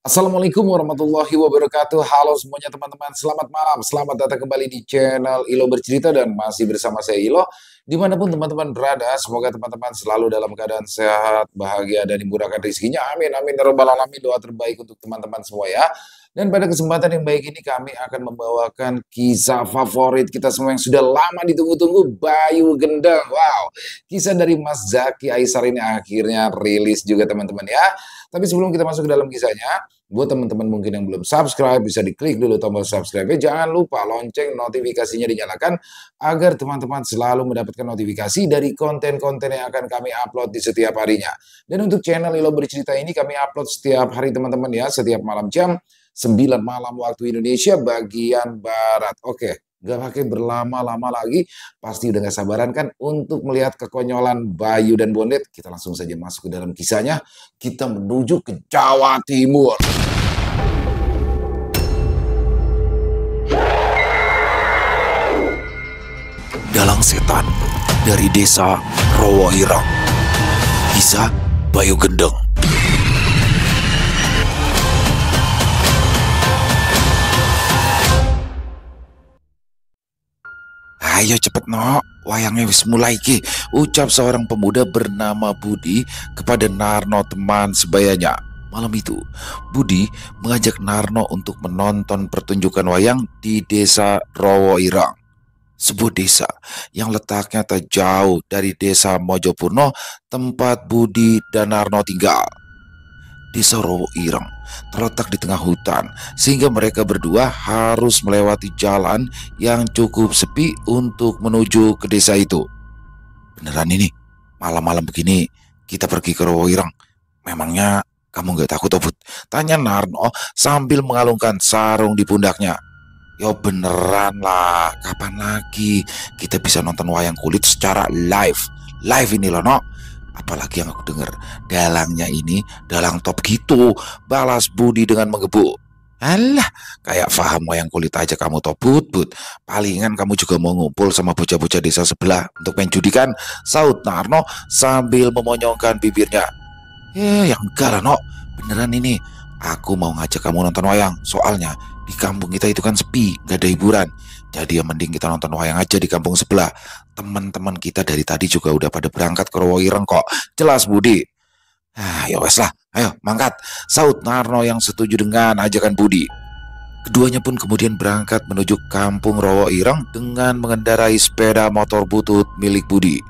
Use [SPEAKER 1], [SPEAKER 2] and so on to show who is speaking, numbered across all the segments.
[SPEAKER 1] Assalamualaikum warahmatullahi wabarakatuh. Halo semuanya teman-teman, selamat malam. Selamat datang kembali di channel Ilo Bercerita dan masih bersama saya Ilo. Dimanapun teman-teman berada, semoga teman-teman selalu dalam keadaan sehat, bahagia, dan dimurahkan rezekinya. Amin, amin, ya rabbal alamin. Doa terbaik untuk teman-teman semua ya. Dan pada kesempatan yang baik ini kami akan membawakan kisah favorit kita semua yang sudah lama ditunggu-tunggu, Bayu Gendeng. Wow, kisah dari Mas Zaky Aisar ini akhirnya rilis juga teman-teman ya. Tapi sebelum kita masuk ke dalam kisahnya, buat teman-teman mungkin yang belum subscribe, bisa diklik dulu tombol subscribe-nya. Jangan lupa lonceng notifikasinya dinyalakan agar teman-teman selalu mendapatkan notifikasi dari konten-konten yang akan kami upload di setiap harinya. Dan untuk channel Ilo Bercerita ini kami upload setiap hari teman-teman ya, setiap malam jam 9 malam waktu Indonesia bagian Barat. Oke. Gak pakai berlama-lama lagi, pasti udah gak sabaran kan untuk melihat kekonyolan Bayu dan Bondet. Kita langsung saja masuk ke dalam kisahnya. Kita menuju ke Jawa Timur.
[SPEAKER 2] Dalang setan dari desa Rowoirang. Kisah Bayu Gendeng. Ayo cepet no, wayangnya wis mulai ki, ucap seorang pemuda bernama Budi kepada Narno teman sebayanya. Malam itu, Budi mengajak Narno untuk menonton pertunjukan wayang di desa Rowoirang, sebuah desa yang letaknya tak jauh dari desa Mojopurno tempat Budi dan Narno tinggal. Desa Rowoirang terletak di tengah hutan, sehingga mereka berdua harus melewati jalan yang cukup sepi untuk menuju ke desa itu. Beneran ini, malam-malam begini kita pergi ke Rowoirang? Memangnya kamu gak takut, Obut? Tanya Narno sambil mengalungkan sarung di pundaknya. Yo beneran lah, kapan lagi kita bisa nonton wayang kulit secara live? Live ini loh, no. Apalagi yang aku dengar, dalangnya ini dalang top gitu, balas Budi dengan menggebu. Alah, kayak paham wayang kulit aja kamu top Bud. Palingan kamu juga mau ngumpul sama bocah-bocah desa sebelah untuk main judi kan? Saud Narno sambil memonyongkan bibirnya. Yang enggak lah, no. Beneran ini, aku mau ngajak kamu nonton wayang. Soalnya di kampung kita itu kan sepi, gak ada hiburan. Jadi ya mending kita nonton wayang aja di kampung sebelah. Teman-teman kita dari tadi juga udah pada berangkat ke Rowoirang kok. Jelas Budi. Ya wes lah, ayo mangkat, saud Narno yang setuju dengan ajakan Budi. Keduanya pun kemudian berangkat menuju kampung Rowoirang dengan mengendarai sepeda motor butut milik Budi.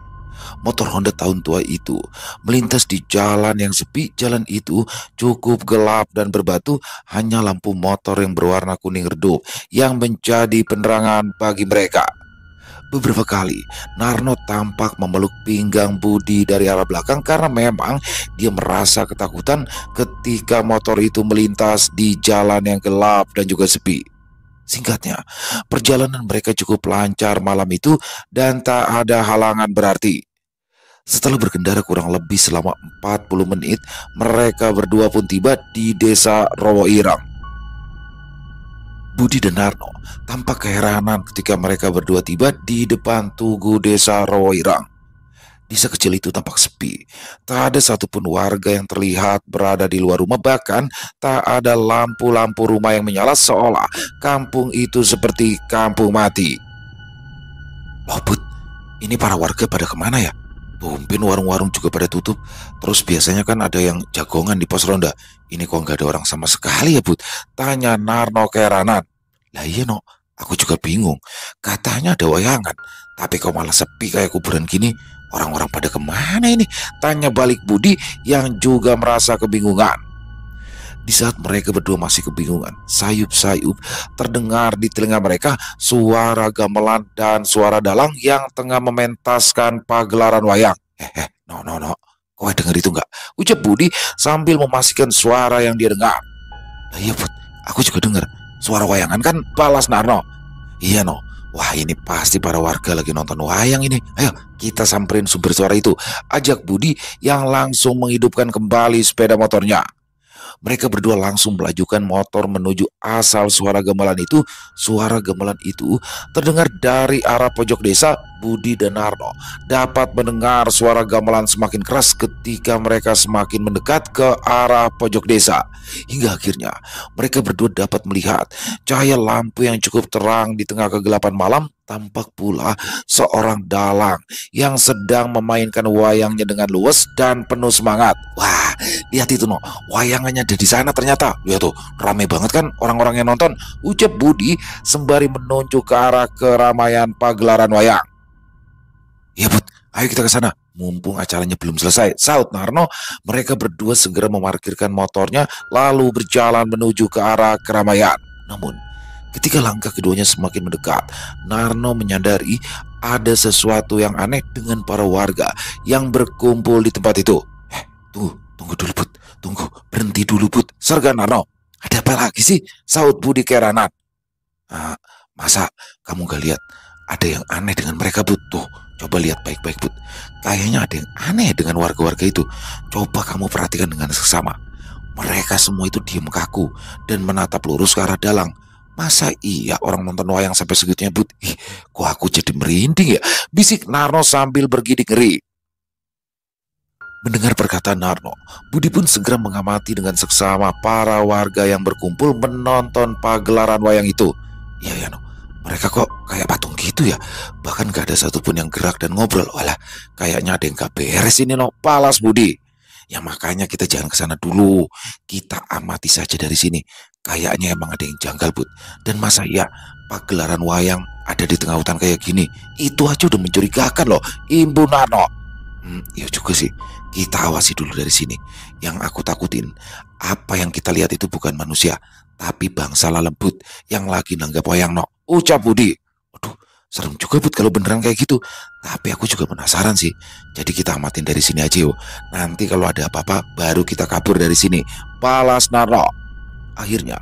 [SPEAKER 2] Motor Honda tahun tua itu melintas di jalan yang sepi. Jalan itu cukup gelap dan berbatu, hanya lampu motor yang berwarna kuning redup yang menjadi penerangan bagi mereka. Beberapa kali Narno tampak memeluk pinggang Budi dari arah belakang karena memang dia merasa ketakutan ketika motor itu melintas di jalan yang gelap dan juga sepi. Singkatnya, perjalanan mereka cukup lancar malam itu dan tak ada halangan berarti. Setelah berkendara kurang lebih selama 40 menit, mereka berdua pun tiba di desa Rowoirang. Budi dan Narno tampak keheranan ketika mereka berdua tiba di depan tugu desa Rowoirang. Desa kecil itu tampak sepi. Tak ada satupun warga yang terlihat berada di luar rumah. Bahkan tak ada lampu-lampu rumah yang menyala, seolah kampung itu seperti kampung mati. Loh Bud, ini para warga pada kemana ya? Tumben warung-warung juga pada tutup. Terus biasanya kan ada yang jagongan di pos ronda. Ini kok nggak ada orang sama sekali ya Bud? Tanya Narno keheranan. Lah iya no, aku juga bingung. Katanya ada wayangan, tapi kok malah sepi kayak kuburan gini. Orang-orang pada kemana ini? Tanya balik Budi yang juga merasa kebingungan. Di saat mereka berdua masih kebingungan, sayup-sayup terdengar di telinga mereka suara gamelan dan suara dalang yang tengah mementaskan pagelaran wayang. No, kau denger itu nggak? Ucap Budi sambil memastikan suara yang dia dengar. Nah, iya Bud, aku juga dengar suara wayangan kan, balas Narno. Iya no, wah ini pasti para warga lagi nonton wayang ini. Ayo kita samperin sumber suara itu, ajak Budi yang langsung menghidupkan kembali sepeda motornya. mereka berdua langsung melajukan motor menuju asal suara gamelan itu. Suara gamelan itu terdengar dari arah pojok desa. Budi dan Narno dapat mendengar suara gamelan semakin keras ketika mereka semakin mendekat ke arah pojok desa. Hingga akhirnya mereka berdua dapat melihat cahaya lampu yang cukup terang di tengah kegelapan malam. Tampak pula seorang dalang yang sedang memainkan wayangnya dengan luwes dan penuh semangat. Wah, lihat itu no, wayangannya ada di sana ternyata. Lihat tuh, ramai banget kan orang-orang yang nonton, ucap Budi sembari menunjuk ke arah keramaian pagelaran wayang. Ya Bud, ayo kita ke sana. Mumpung acaranya belum selesai, saut Narno. Mereka berdua segera memarkirkan motornya lalu berjalan menuju ke arah keramaian. Namun ketika langkah keduanya semakin mendekat, Narno menyadari ada sesuatu yang aneh dengan para warga yang berkumpul di tempat itu. Tunggu dulu Bud, tunggu, berhenti dulu Bud, serga Narno. Ada apa lagi sih? Saut Budi keheranan. Masa kamu gak lihat ada yang aneh dengan mereka Bud? Tuh, coba lihat baik-baik Bud. Kayaknya ada yang aneh dengan warga-warga itu. Coba kamu perhatikan dengan seksama. Mereka semua itu diam kaku dan menatap lurus ke arah dalang. Masa iya orang nonton wayang sampai segitunya Bud? Kok aku jadi merinding ya? Bisik Narno sambil bergidik ngeri. Mendengar perkataan Narno, Budi pun segera mengamati dengan seksama para warga yang berkumpul menonton pagelaran wayang itu. Iya ya no, mereka kok kayak patung gitu ya. Bahkan gak ada satupun yang gerak dan ngobrol. Walah, kayaknya ada yang gak beres ini no, palas Budi. Ya makanya kita jangan ke sana dulu. Kita amati saja dari sini. Kayaknya emang ada yang janggal Bud. Dan masa ya pagelaran wayang ada di tengah hutan kayak gini? Itu aja udah mencurigakan loh, Imbu Narno. Ya juga sih. Kita awasi dulu dari sini. Yang aku takutin, apa yang kita lihat itu bukan manusia, tapi bangsa lembut yang lagi nanggap wayang no, ucap Budi. Waduh, serem juga Bud kalau beneran kayak gitu. Tapi aku juga penasaran sih. Jadi kita amatin dari sini aja yuk. Nanti kalau ada apa-apa baru kita kabur dari sini, balas Narno. Akhirnya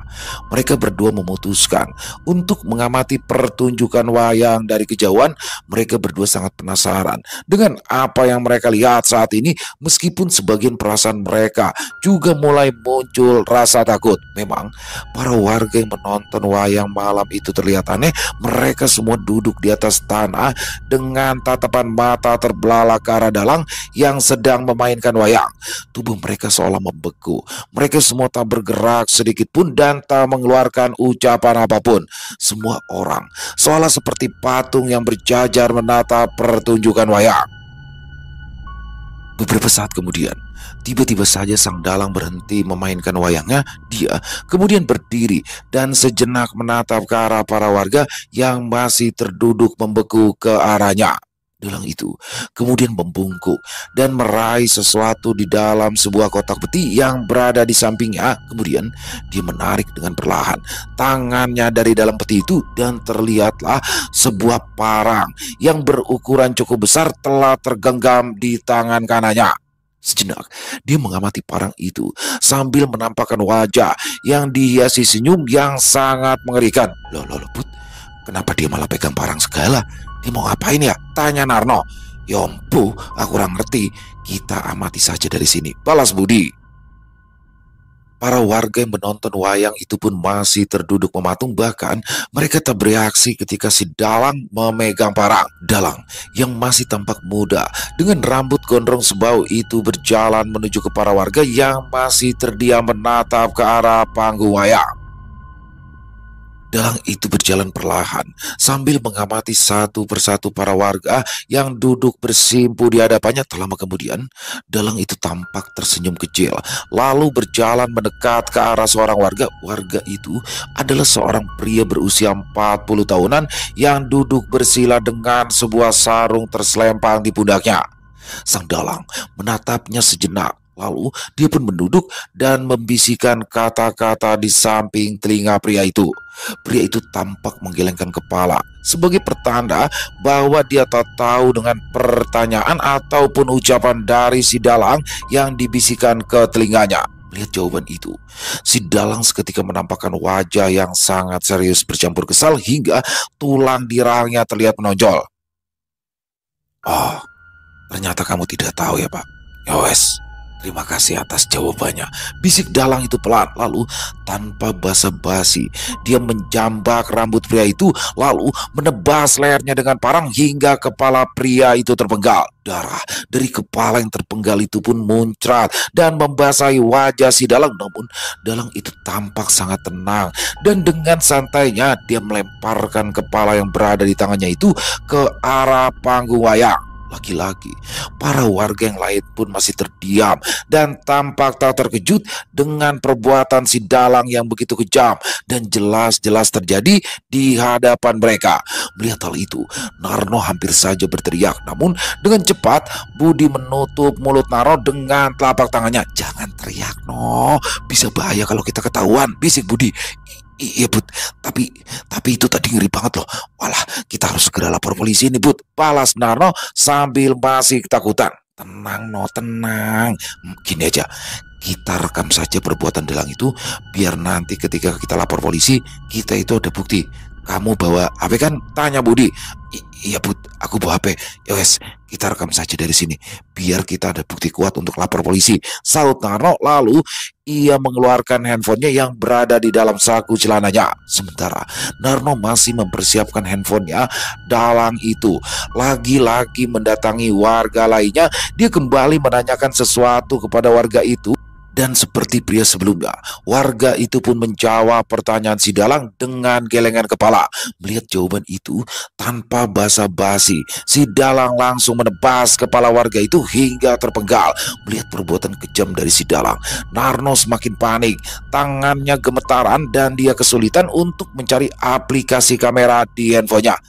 [SPEAKER 2] mereka berdua memutuskan untuk mengamati pertunjukan wayang dari kejauhan. Mereka berdua sangat penasaran dengan apa yang mereka lihat saat ini. Meskipun sebagian perasaan mereka juga mulai muncul rasa takut. Memang para warga yang menonton wayang malam itu terlihat aneh. Mereka semua duduk di atas tanah dengan tatapan mata terbelalak ke arah dalang yang sedang memainkan wayang. Tubuh mereka seolah membeku. Mereka semua tak bergerak sedikit pun dan tak mengeluarkan ucapan apapun. Semua orang seolah seperti patung yang berjajar menatap pertunjukan wayang. Beberapa saat kemudian, tiba-tiba saja sang dalang berhenti memainkan wayangnya. Dia kemudian berdiri dan sejenak menatap ke arah para warga yang masih terduduk membeku ke arahnya. Dalang itu kemudian membungkuk dan meraih sesuatu di dalam sebuah kotak peti yang berada di sampingnya. Kemudian dia menarik dengan perlahan tangannya dari dalam peti itu dan terlihatlah sebuah parang yang berukuran cukup besar telah tergenggam di tangan kanannya. Sejenak dia mengamati parang itu sambil menampakkan wajah yang dihiasi senyum yang sangat mengerikan. Loh Bud, kenapa dia malah pegang parang segala? Dia mau ngapain ya? Tanya Narno. Yompu, aku kurang ngerti. Kita amati saja dari sini, balas Budi. Para warga yang menonton wayang itu pun masih terduduk mematung. Bahkan mereka tak bereaksi ketika si dalang memegang parang. Dalang yang masih tampak muda dengan rambut gondrong sebau itu berjalan menuju ke para warga yang masih terdiam menatap ke arah panggung wayang. Dalang itu berjalan perlahan sambil mengamati satu persatu para warga yang duduk bersimpu di hadapannya. Tak lama kemudian, dalang itu tampak tersenyum kecil, lalu berjalan mendekat ke arah seorang warga. Warga itu adalah seorang pria berusia 40 tahunan yang duduk bersila dengan sebuah sarung terselempang di pundaknya. Sang dalang menatapnya sejenak. Lalu dia pun menunduk dan membisikkan kata-kata di samping telinga pria itu. Pria itu tampak menggelengkan kepala sebagai pertanda bahwa dia tak tahu dengan pertanyaan ataupun ucapan dari si dalang yang dibisikkan ke telinganya. Melihat jawaban itu, si dalang seketika menampakkan wajah yang sangat serius bercampur kesal hingga tulang di rahangnya terlihat menonjol. Oh, ternyata kamu tidak tahu ya Pak. Yowes, Terima kasih atas jawabannya, bisik dalang itu pelan. Lalu tanpa basa-basi dia menjambak rambut pria itu, lalu menebas lehernya dengan parang hingga kepala pria itu terpenggal. Darah dari kepala yang terpenggal itu pun muncrat dan membasahi wajah si dalang. Namun dalang itu tampak sangat tenang, dan dengan santainya dia melemparkan kepala yang berada di tangannya itu ke arah panggung wayang. Lagi-lagi, para warga yang lain pun masih terdiam dan tampak tak terkejut dengan perbuatan si dalang yang begitu kejam dan jelas-jelas terjadi di hadapan mereka. Melihat hal itu, Narno hampir saja berteriak. Namun dengan cepat, Budi menutup mulut Narno dengan telapak tangannya. "Jangan teriak, No. Bisa bahaya kalau kita ketahuan," bisik Budi. "Iya, Bud, tapi itu tadi ngeri banget loh. Walah, kita harus segera lapor polisi ini, Bud," balas Narno sambil masih ketakutan. "Tenang, No, tenang. Gini aja, kita rekam saja perbuatan dalang itu, biar nanti ketika kita lapor polisi, kita itu ada bukti." "Kamu bawa HP kan?" tanya Budi. Iya, Bud, aku bawa HP. Yowes, kita rekam saja dari sini, biar kita ada bukti kuat untuk lapor polisi, saut Narno. Lalu ia mengeluarkan handphonenya yang berada di dalam saku celananya. Sementara Narno masih mempersiapkan handphonenya, dalang itu lagi-lagi mendatangi warga lainnya. Dia kembali menanyakan sesuatu kepada warga itu. Dan seperti pria sebelumnya, warga itu pun menjawab pertanyaan si dalang dengan gelengan kepala. Melihat jawaban itu, tanpa basa-basi, si dalang langsung menebas kepala warga itu hingga terpenggal. Melihat perbuatan kejam dari si dalang, Narno semakin panik, tangannya gemetaran dan dia kesulitan untuk mencari aplikasi kamera di handphonenya.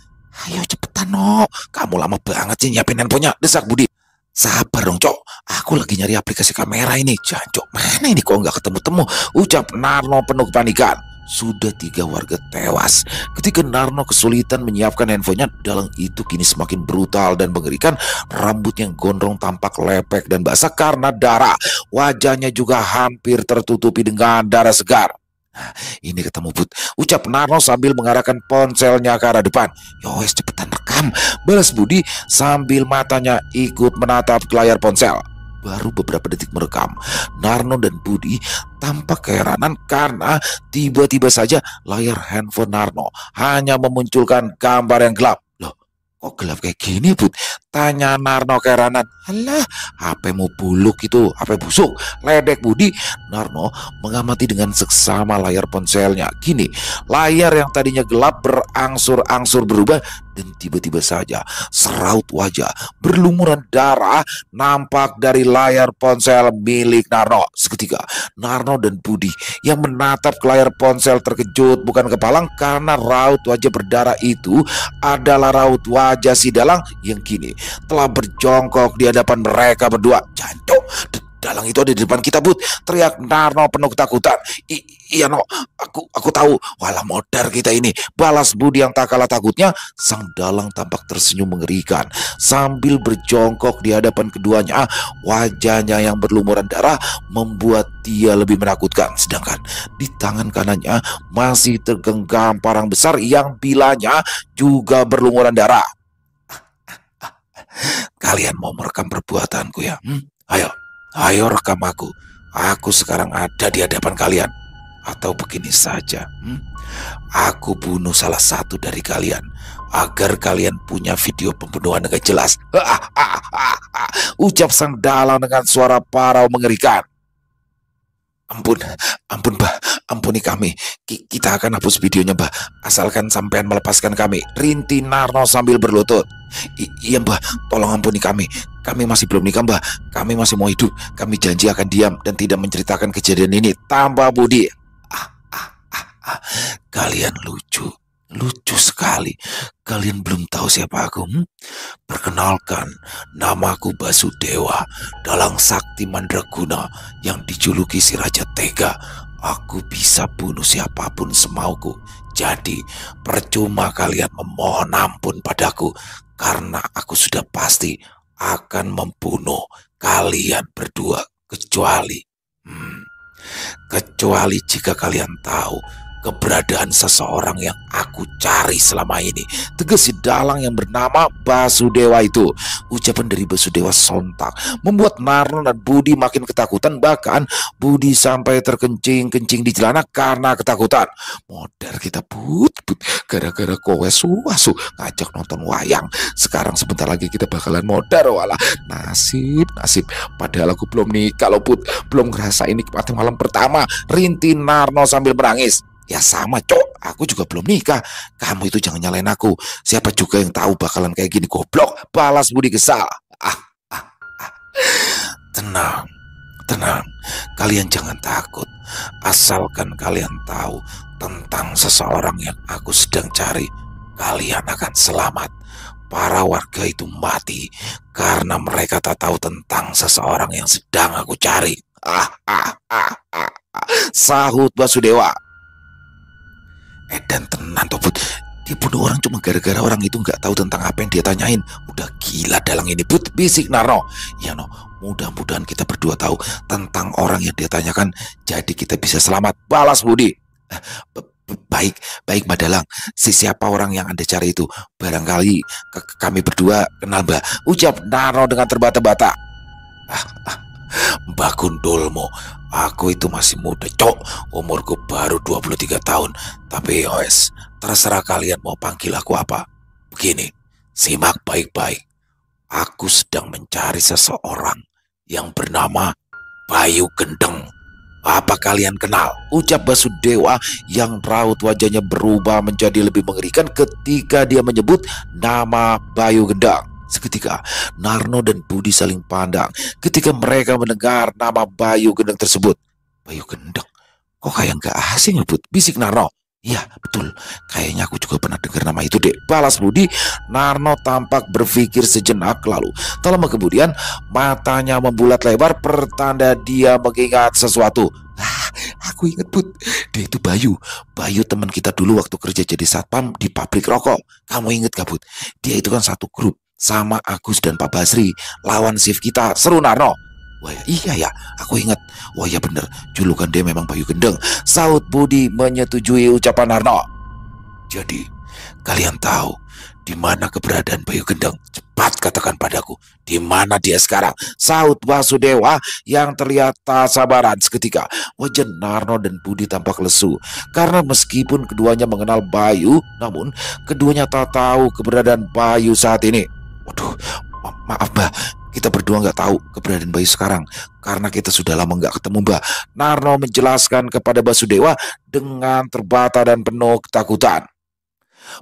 [SPEAKER 2] "Ayo cepetan, No, kamu lama banget sih nyiapin handphonenya," desak Budi. "Sabar dong, Cok. Aku lagi nyari aplikasi kamera ini." "Jancok, mana ini kok nggak ketemu-temu?" ucap Narno penuh kepanikan. Sudah 3 warga tewas ketika Narno kesulitan menyiapkan handphonenya. Dalang itu kini semakin brutal dan mengerikan. Rambut yang gondrong tampak lepek dan basah karena darah. Wajahnya juga hampir tertutupi dengan darah segar. "Nah, ini ketemu, Bud," ucap Narno sambil mengarahkan ponselnya ke arah depan. "Yowes, cepetan rekam," balas Budi sambil matanya ikut menatap ke layar ponsel. Baru beberapa detik merekam, Narno dan Budi tampak keheranan karena tiba-tiba saja layar handphone Narno hanya memunculkan gambar yang gelap. "Loh, kok gelap kayak gini, Bud?" tanya Narno keheranan. "Alah, HP-mu buluk itu, HP busuk," ledek Budi. Narno mengamati dengan seksama layar ponselnya. Kini layar yang tadinya gelap berangsur-angsur berubah, dan tiba-tiba saja seraut wajah berlumuran darah nampak dari layar ponsel milik Narno. Seketika Narno dan Budi yang menatap ke layar ponsel terkejut bukan kepalang, karena raut wajah berdarah itu adalah raut wajah si dalang yang kini telah berjongkok di hadapan mereka berdua. "Jancok, dalang itu ada di depan kita, Bud," teriak Narno penuh ketakutan. Iya, No, aku tahu. "Walah, modar kita ini," balas Budi yang tak kalah takutnya. Sang dalang tampak tersenyum mengerikan sambil berjongkok di hadapan keduanya. Wajahnya yang berlumuran darah membuat dia lebih menakutkan. Sedangkan di tangan kanannya masih tergenggam parang besar yang bilanya juga berlumuran darah. "Kalian mau merekam perbuatanku ya? Ayo rekam aku. Aku sekarang ada di hadapan kalian. Atau begini saja, aku bunuh salah satu dari kalian agar kalian punya video pembunuhan dengan jelas." Ucap sang dalang dengan suara parau mengerikan. Ampun, Mbah, ampuni kami. Kita akan hapus videonya, Mbah, asalkan sampean melepaskan kami," rinti Narno sambil berlutut. Iya, Mbah, tolong ampuni kami. Kami masih belum nikah, Mbah. Kami masih mau hidup. Kami janji akan diam dan tidak menceritakan kejadian ini," tambah Budi. "Kalian lucu sekali. Kalian belum tahu siapa aku? Perkenalkan, namaku Basudewa, dalang sakti mandraguna yang dijuluki si Raja Tega. Aku bisa bunuh siapapun semauku. Jadi percuma kalian memohon ampun padaku, karena aku sudah pasti akan membunuh kalian berdua, kecuali jika kalian tahu keberadaan seseorang yang aku cari selama ini, tegas si dalang yang bernama Basudewa itu. Ucapan dari Basudewa sontak membuat Narno dan Budi makin ketakutan. Bahkan Budi sampai terkencing-kencing di celana karena ketakutan. Modar kita put gara-gara kowe suasu ngajak nonton wayang. Sekarang sebentar lagi kita bakalan modar. Walah, nasib padahal aku belum nikah loh put, belum ngerasain nikmati malam pertama, rinti Narno sambil menangis. Ya sama cok, aku juga belum nikah. Kamu itu jangan nyalain aku. Siapa juga yang tahu bakalan kayak gini, goblok, balas Budi kesal. ah, ah, ah. Tenang, kalian jangan takut. Asalkan kalian tahu tentang seseorang yang aku sedang cari, kalian akan selamat. Para warga itu mati karena mereka tak tahu tentang seseorang yang sedang aku cari. Sahut Basudewa. Dan tenan Tobut, dibunuh orang cuma gara-gara orang itu nggak tahu tentang apa yang dia tanyain. Udah gila dalang ini Put, bisik Narno. Ya no, mudah-mudahan kita berdua tahu tentang orang yang dia tanyakan, jadi kita bisa selamat, balas Budi. Baik Mbak Dalang, siapa orang yang Anda cari itu? Barangkali kami berdua kenal Mbak, ucap Narno dengan terbata-bata. Mbak Gundulmu, aku itu masih muda cok, umurku baru 23 tahun. Tapi yowes, terserah kalian mau panggil aku apa. Begini, simak baik-baik. Aku sedang mencari seseorang yang bernama Bayu Gendeng. Apa kalian kenal? Ucap Basudewa yang raut wajahnya berubah menjadi lebih mengerikan ketika dia menyebut nama Bayu Gendeng. Seketika Narno dan Budi saling pandang ketika mereka mendengar nama Bayu Gendeng tersebut. Bayu Gendeng? Kok kayak gak asing ya Bud? Bisik Narno. Iya betul, kayaknya aku juga pernah dengar nama itu dek, balas Budi. Narno tampak berpikir sejenak, lalu tak lama kemudian matanya membulat lebar pertanda dia mengingat sesuatu. Aku inget Bud, dia itu Bayu teman kita dulu waktu kerja jadi satpam di pabrik rokok. Kamu inget gak Bud? Dia itu kan satu grup sama Agus dan Pak Basri, lawan shift kita, seru Narno. Wah iya ya, aku ingat. Wah ya bener, julukan dia memang Bayu Gendeng, sahut Budi menyetujui ucapan Narno. Jadi kalian tahu di mana keberadaan Bayu Gendeng? Cepat katakan padaku, di mana dia sekarang? Sahut Basudewa yang terlihat tak sabaran. Seketika wajah Narno dan Budi tampak lesu karena meskipun keduanya mengenal Bayu, namun keduanya tak tahu keberadaan Bayu saat ini. Waduh, maaf Mbak, kita berdua nggak tahu keberadaan Bayu sekarang karena kita sudah lama nggak ketemu Mbak. Narno menjelaskan kepada Basudewa dengan terbata dan penuh ketakutan.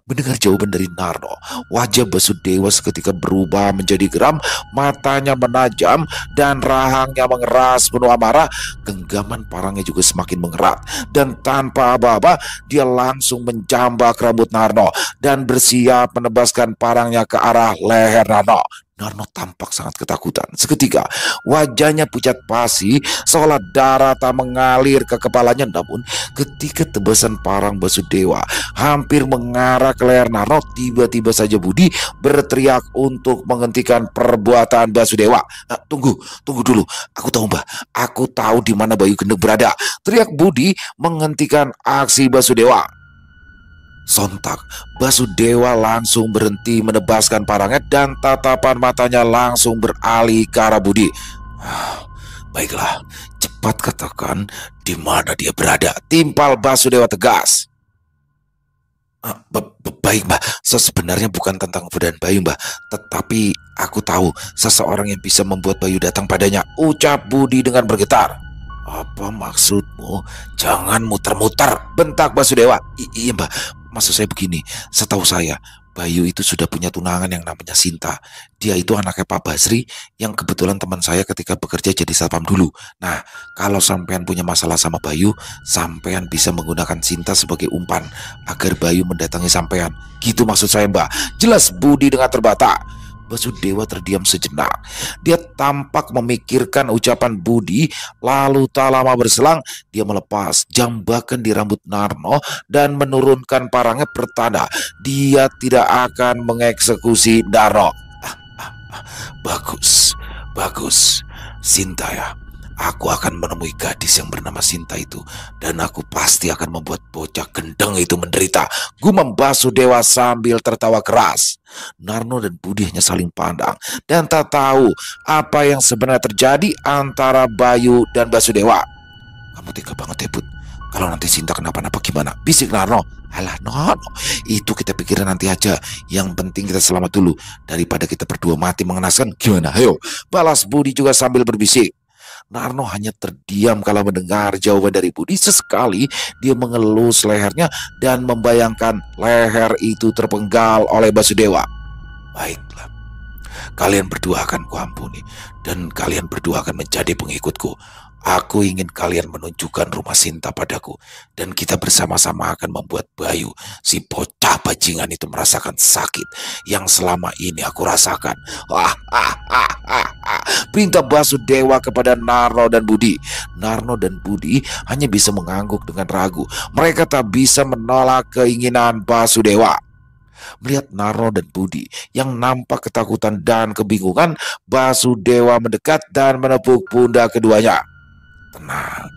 [SPEAKER 2] Mendengar jawaban dari Narno, wajah Basudewa seketika berubah menjadi geram, matanya menajam dan rahangnya mengeras penuh amarah. Genggaman parangnya juga semakin mengerat dan tanpa aba-aba dia langsung menjambak rambut Narno dan bersiap menebaskan parangnya ke arah leher Narno. Narno tampak sangat ketakutan. Seketika wajahnya pucat pasi seolah darah tak mengalir ke kepalanya. Namun ketika tebasan parang Basudewa hampir mengarah ke leher Narno, tiba-tiba saja Budi berteriak untuk menghentikan perbuatan Basudewa. Tunggu dulu, aku tahu Mbak, aku tahu di mana Bayu Gendeng berada, teriak Budi menghentikan aksi Basudewa. Sontak Basudewa langsung berhenti menebaskan parangnya dan tatapan matanya langsung beralih ke arah Budi. Baiklah, cepat katakan di mana dia berada, timpal Basudewa tegas. Baik Mbak, sebenarnya bukan tentang keberadaan Bayu Mbak, tetapi aku tahu seseorang yang bisa membuat Bayu datang padanya, ucap Budi dengan bergetar. Apa maksudmu? Jangan muter-muter, bentak Basudewa. Iya Mbak, maksud saya begini, setahu saya Bayu itu sudah punya tunangan yang namanya Sinta. Dia itu anaknya Pak Basri yang kebetulan teman saya ketika bekerja jadi satpam dulu. Nah, kalau sampean punya masalah sama Bayu, sampean bisa menggunakan Sinta sebagai umpan agar Bayu mendatangi sampean. Gitu maksud saya Mbak, jelas Budi dengan terbata. Basudewa terdiam sejenak. Dia tampak memikirkan ucapan Budi, lalu tak lama berselang dia melepas jambakan di rambut Narno dan menurunkan parangnya pertanda dia tidak akan mengeksekusi Narno. Bagus, Sinta ya. Aku akan menemui gadis yang bernama Sinta itu, dan aku pasti akan membuat bocah gendeng itu menderita. Gumam Basudewa sambil tertawa keras. Narno dan Budi hanya saling pandang dan tak tahu apa yang sebenarnya terjadi antara Bayu dan Basudewa. Kamu tega banget ya, Bud. Kalau nanti Sinta kenapa-napa gimana? Bisik Narno. Alah, no, itu kita pikirin nanti aja. Yang penting kita selamat dulu daripada kita berdua mati mengenaskan. Gimana? Ayo, balas Budi juga sambil berbisik. Narno hanya terdiam kalau mendengar jawaban dari Budi. Sesekali dia mengelus lehernya dan membayangkan leher itu terpenggal oleh Basudewa. Baiklah, kalian berdua akan kuampuni dan kalian berdua akan menjadi pengikutku. Aku ingin kalian menunjukkan rumah Sinta padaku, dan kita bersama-sama akan membuat Bayu, si bocah bajingan itu, merasakan sakit yang selama ini aku rasakan. Perintah Basudewa kepada Narno dan Budi. Narno dan Budi hanya bisa mengangguk dengan ragu. Mereka tak bisa menolak keinginan Basudewa. Melihat Narno dan Budi yang nampak ketakutan dan kebingungan, Basudewa mendekat dan menepuk pundak keduanya. Tenang,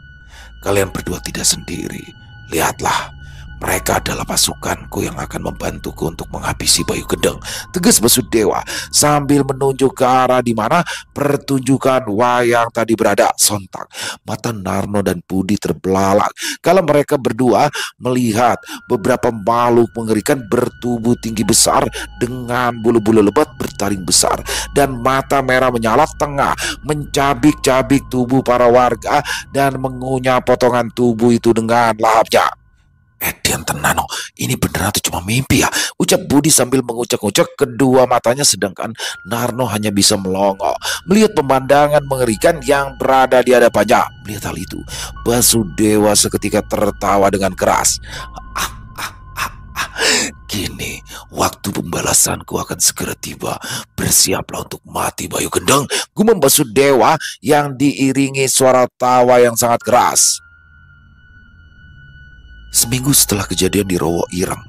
[SPEAKER 2] kalian berdua tidak sendiri. Lihatlah, mereka adalah pasukanku yang akan membantuku untuk menghabisi Bayu Gendeng, tegas Basudewa sambil menunjuk ke arah di mana pertunjukan wayang tadi berada. Sontak mata Narno dan Budi terbelalak kalau mereka berdua melihat beberapa makhluk mengerikan bertubuh tinggi besar dengan bulu-bulu lebat bertaring besar dan mata merah menyala tengah mencabik-cabik tubuh para warga dan mengunyah potongan tubuh itu dengan lahapnya. Edian tenano, ini beneran atau cuma mimpi ya? Ucap Budi sambil mengucek-ngucek kedua matanya, sedangkan Narno hanya bisa melongo melihat pemandangan mengerikan yang berada di hadapannya. Melihat hal itu, Basudewa seketika tertawa dengan keras. Kini waktu pembalasanku akan segera tiba. Bersiaplah untuk mati Bayu Gendeng, gumam Basudewa yang diiringi suara tawa yang sangat keras. Seminggu setelah kejadian di Rowo Ireng,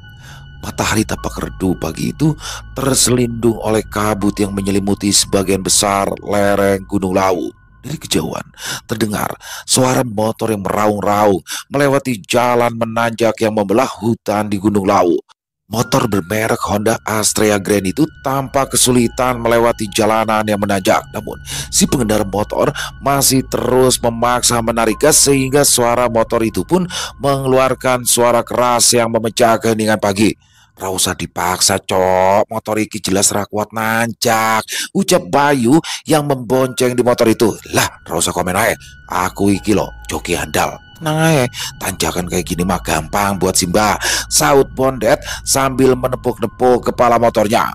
[SPEAKER 2] matahari tampak redup pagi itu terselindung oleh kabut yang menyelimuti sebagian besar lereng Gunung Lawu. Dari kejauhan terdengar suara motor yang meraung-raung melewati jalan menanjak yang membelah hutan di Gunung Lawu. Motor bermerek Honda Astrea Grand itu tampak kesulitan melewati jalanan yang menanjak. Namun, si pengendara motor masih terus memaksa menarik gas sehingga suara motor itu pun mengeluarkan suara keras yang memecah keheningan pagi. "Ra usah dipaksa, Cok. Motor iki jelas ra kuat nanjak," ucap Bayu yang membonceng di motor itu. "Lah, ra usah komen ae. Aku iki lo joki handal. Tenang aja, tanjakan kayak gini mah gampang buat Simba," saut Bondet sambil menepuk-nepuk kepala motornya.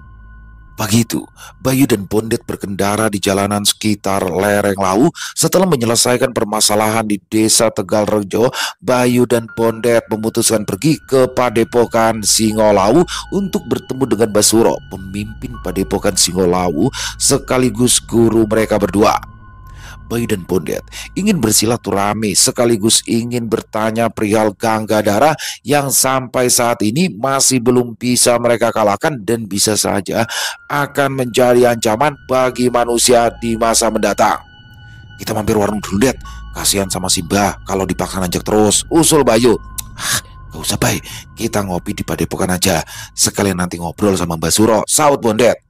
[SPEAKER 2] Pagi itu, Bayu dan Bondet berkendara di jalanan sekitar lereng Lawu. Setelah menyelesaikan permasalahan di desa Tegalrejo, Bayu dan Bondet memutuskan pergi ke Padepokan Singolawu untuk bertemu dengan Basuro, pemimpin Padepokan Singolawu sekaligus guru mereka berdua. Bayu dan Bondet ingin bersilaturahmi sekaligus ingin bertanya perihal Ganggadara yang sampai saat ini masih belum bisa mereka kalahkan dan bisa saja akan menjadi ancaman bagi manusia di masa mendatang. "Kita mampir warung dulu, Det. Kasihan sama Simba kalau dipaksa nanjak terus," usul Bayu. "Gak usah, Bay. Kita ngopi di Padepokan aja. Sekalian nanti ngobrol sama Mbak Suro," saut Bondet.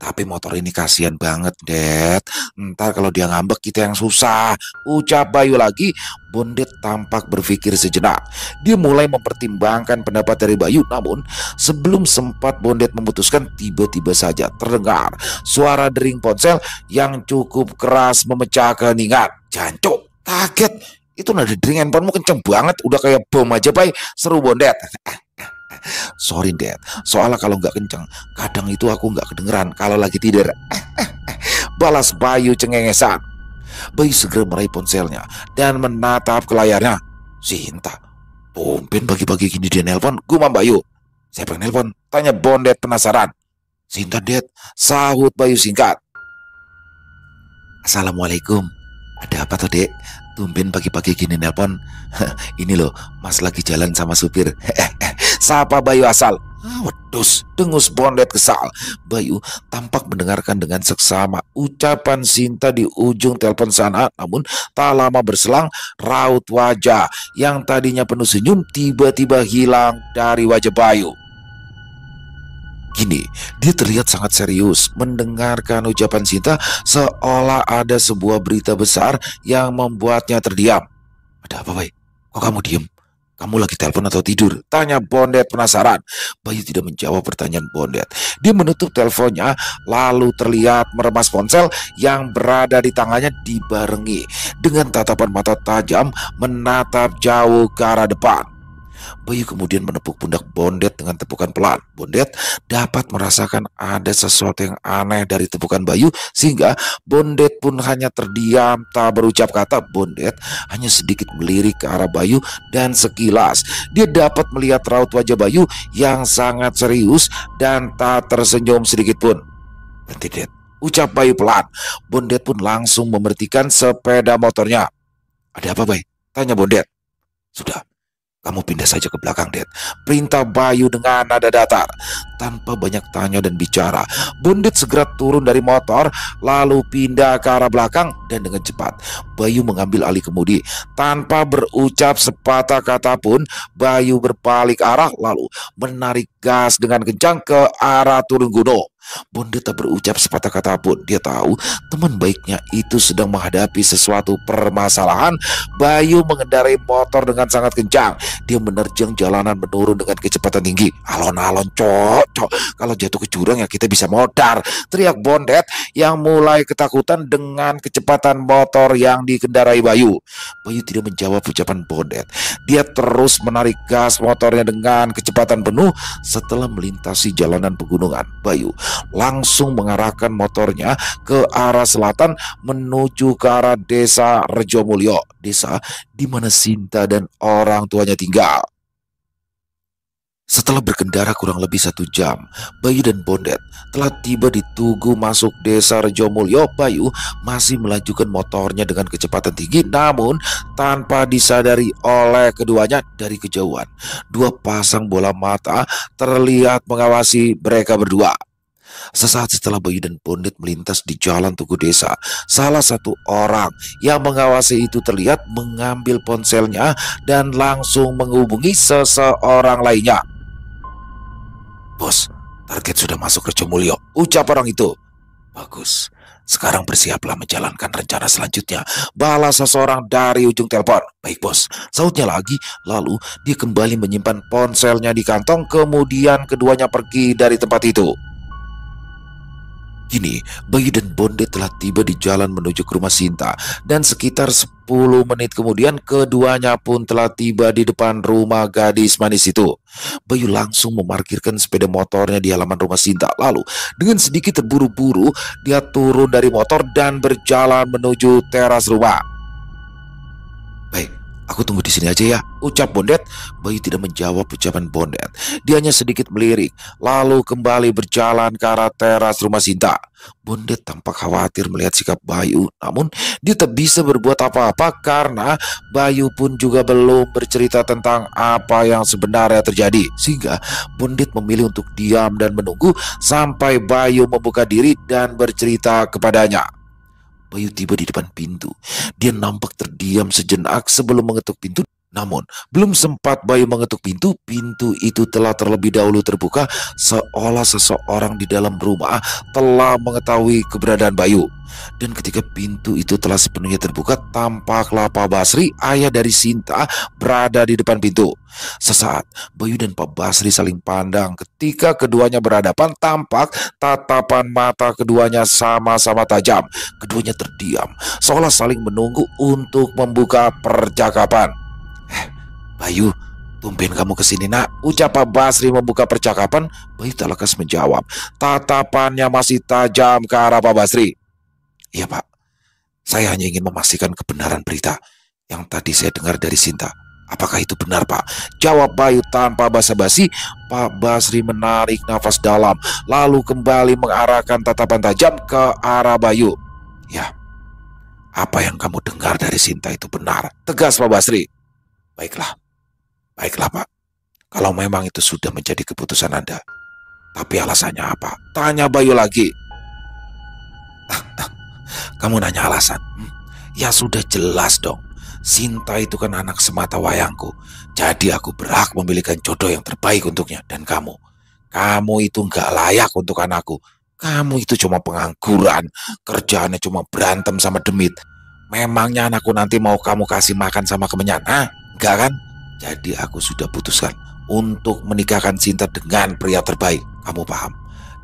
[SPEAKER 2] "Tapi motor ini kasihan banget, Det. Ntar kalau dia ngambek kita yang susah," ucap Bayu lagi. Bondet tampak berpikir sejenak. Dia mulai mempertimbangkan pendapat dari Bayu. Namun sebelum sempat Bondet memutuskan, tiba-tiba saja terdengar suara dering ponsel yang cukup keras memecah keheningan. "Jancuk, kaget. Itu nada dering handphonemu kenceng banget. Udah kayak bom aja, Bay," seru Bondet. "Sorry, Det. Soalnya kalau nggak kenceng, kadang itu aku nggak kedengeran kalau lagi tidur," balas Bayu cengengesan. Bayu segera meraih ponselnya dan menatap ke layarnya. "Sinta, tumben pagi-pagi gini dia nelpon," gumam Bayu. "Siapa yang nelpon?" tanya Bondet penasaran. "Sinta, Det," sahut Bayu singkat. "Assalamualaikum. Ada apa tuh, Dek? Tumben pagi-pagi gini nelpon." "Ini loh, Mas lagi jalan sama supir," sapa Bayu asal. Wedus, dengus Bondet kesal. Bayu tampak mendengarkan dengan seksama ucapan Sinta di ujung telepon sana. Namun tak lama berselang, raut wajah yang tadinya penuh senyum tiba-tiba hilang dari wajah Bayu. Kini dia terlihat sangat serius mendengarkan ucapan Sinta, seolah ada sebuah berita besar yang membuatnya terdiam. Ada apa, Bay? Kok kamu diem? Kamu lagi telepon atau tidur? Tanya Bondet penasaran. Bayu tidak menjawab pertanyaan Bondet. Dia menutup teleponnya, lalu terlihat meremas ponsel yang berada di tangannya dibarengi dengan tatapan mata tajam menatap jauh ke arah depan. Bayu kemudian menepuk pundak Bondet dengan tepukan pelan. Bondet dapat merasakan ada sesuatu yang aneh dari tepukan Bayu, sehingga Bondet pun hanya terdiam tak berucap kata. Bondet hanya sedikit melirik ke arah Bayu dan sekilas dia dapat melihat raut wajah Bayu yang sangat serius dan tak tersenyum sedikit pun. Berhenti, Det, ucap Bayu pelan. Bondet pun langsung memerhatikan sepeda motornya. Ada apa, Bay? Tanya Bondet. Sudah, kamu pindah saja ke belakang, Det, perintah Bayu dengan nada datar. Tanpa banyak tanya dan bicara, Bondet segera turun dari motor, lalu pindah ke arah belakang. Dan dengan cepat Bayu mengambil alih kemudi. Tanpa berucap sepatah kata pun, Bayu berbalik arah lalu menarik gas dengan kencang ke arah turun gunung. Bondet tak berucap sepatah kata pun. Dia tahu teman baiknya itu sedang menghadapi sesuatu permasalahan. Bayu mengendarai motor dengan sangat kencang. Dia menerjang jalanan menurun dengan kecepatan tinggi. Alon-alon, cok. Kalau jatuh ke jurang ya kita bisa modar, teriak Bondet yang mulai ketakutan dengan kecepatan motor yang dikendarai Bayu. Bayu tidak menjawab ucapan Bondet. Dia terus menarik gas motornya dengan kecepatan penuh. Setelah melintasi jalanan pegunungan, Bayu langsung mengarahkan motornya ke arah selatan menuju ke arah desa Rejomulyo, desa di mana Sinta dan orang tuanya tinggal. Setelah berkendara kurang lebih 1 jam, Bayu dan Bondet telah tiba di Tugu masuk desa Rejomulyo. Bayu masih melajukan motornya dengan kecepatan tinggi, namun tanpa disadari oleh keduanya dari kejauhan 2 pasang bola mata terlihat mengawasi mereka berdua. Sesaat setelah Bayu dan Bondet melintas di jalan Tugu desa, salah satu orang yang mengawasi itu terlihat mengambil ponselnya dan langsung menghubungi seseorang lainnya. Bos, target sudah masuk ke Rejomulyo, ucap orang itu. Bagus, sekarang bersiaplah menjalankan rencana selanjutnya, balas seseorang dari ujung telepon. Baik bos, sautnya lagi. Lalu dia kembali menyimpan ponselnya di kantong. Kemudian keduanya pergi dari tempat itu. Kini Bayu dan Bondet telah tiba di jalan menuju ke rumah Sinta, dan sekitar 10 menit kemudian keduanya pun telah tiba di depan rumah gadis manis itu. Bayu langsung memarkirkan sepeda motornya di halaman rumah Sinta. Lalu dengan sedikit terburu-buru dia turun dari motor dan berjalan menuju teras rumah. Baik, aku tunggu di sini aja ya, ucap Bondet. Bayu tidak menjawab ucapan Bondet. Dia hanya sedikit melirik, lalu kembali berjalan ke arah teras rumah Sinta. Bondet tampak khawatir melihat sikap Bayu, namun dia tak bisa berbuat apa-apa karena Bayu pun juga belum bercerita tentang apa yang sebenarnya terjadi. Sehingga Bondet memilih untuk diam dan menunggu sampai Bayu membuka diri dan bercerita kepadanya. Bayu tiba di depan pintu. Dia nampak terdiam sejenak sebelum mengetuk pintu. Namun, belum sempat Bayu mengetuk pintu, pintu itu telah terlebih dahulu terbuka, seolah seseorang di dalam rumah telah mengetahui keberadaan Bayu. Dan ketika pintu itu telah sepenuhnya terbuka, tampaklah Pak Basri, ayah dari Sinta, berada di depan pintu. Sesaat, Bayu dan Pak Basri saling pandang. Ketika keduanya berhadapan, tampak tatapan mata keduanya sama-sama tajam. Keduanya terdiam, seolah saling menunggu untuk membuka percakapan. Bayu, tumben kamu kesini nak, ucap Pak Basri membuka percakapan. Bayu tak lekas menjawab. Tatapannya masih tajam ke arah Pak Basri. Iya Pak, saya hanya ingin memastikan kebenaran berita yang tadi saya dengar dari Sinta. Apakah itu benar Pak? Jawab Bayu tanpa basa-basi. Pak Basri menarik nafas dalam, lalu kembali mengarahkan tatapan tajam ke arah Bayu. Ya, apa yang kamu dengar dari Sinta itu benar, tegas Pak Basri. Baiklah Pak, kalau kalau memang itu sudah menjadi keputusan Anda. Tapi alasannya apa? Tanya Bayu lagi. Kamu nanya alasan? Ya sudah jelas dong. Sinta itu kan anak semata wayangku. Jadi aku berhak memilihkan jodoh yang terbaik untuknya. Dan kamu itu nggak layak untuk anakku. Kamu itu cuma pengangguran. Kerjaannya cuma berantem sama demit. Memangnya anakku nanti mau kamu kasih makan sama kemenyan? Enggak kan? Jadi aku sudah putuskan untuk menikahkan Sinta dengan pria terbaik. Kamu paham?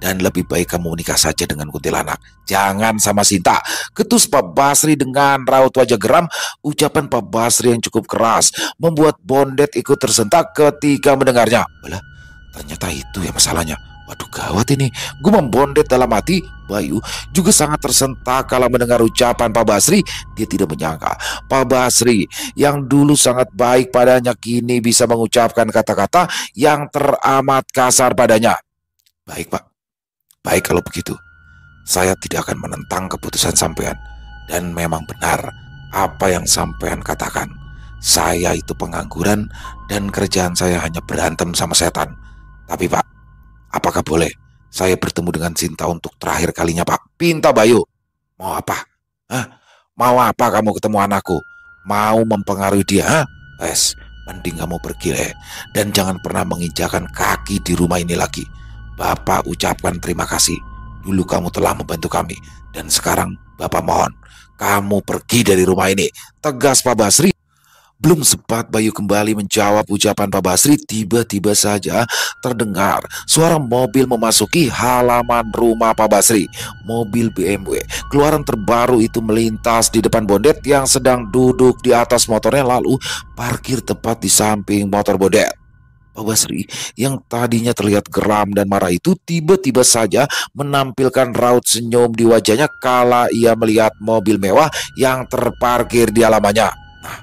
[SPEAKER 2] Dan lebih baik kamu menikah saja dengan kuntilanak. Jangan sama Sinta. Ketus Pak Basri dengan raut wajah geram. Ucapan Pak Basri yang cukup keras membuat Bondet ikut tersentak ketika mendengarnya. Walah, ternyata itu ya masalahnya. Waduh gawat ini. Gumam Bondet dalam hati. Bayu juga sangat tersentak kala mendengar ucapan Pak Basri. Dia tidak menyangka Pak Basri yang dulu sangat baik padanya kini bisa mengucapkan kata-kata yang teramat kasar padanya. Baik Pak, baik kalau begitu. Saya tidak akan menentang keputusan sampean. Dan memang benar apa yang sampean katakan. Saya itu pengangguran dan kerjaan saya hanya berantem sama setan. Tapi Pak, apakah boleh saya bertemu dengan Sinta untuk terakhir kalinya Pak? Pinta Bayu. Mau apa? Mau apa kamu ketemu anakku? Mau mempengaruhi dia? Mending kamu pergi dan jangan pernah menginjakan kaki di rumah ini lagi. Bapak ucapkan terima kasih. Dulu kamu telah membantu kami. Dan sekarang Bapak mohon kamu pergi dari rumah ini. Tegas Pak Basri. Belum sempat Bayu kembali menjawab ucapan Pak Basri, tiba-tiba saja terdengar suara mobil memasuki halaman rumah Pak Basri. Mobil BMW keluaran terbaru itu melintas di depan Bondet yang sedang duduk di atas motornya, lalu parkir tepat di samping motor Bondet. Pak Basri yang tadinya terlihat geram dan marah itu tiba-tiba saja menampilkan raut senyum di wajahnya kala ia melihat mobil mewah yang terparkir di halamannya. Nah,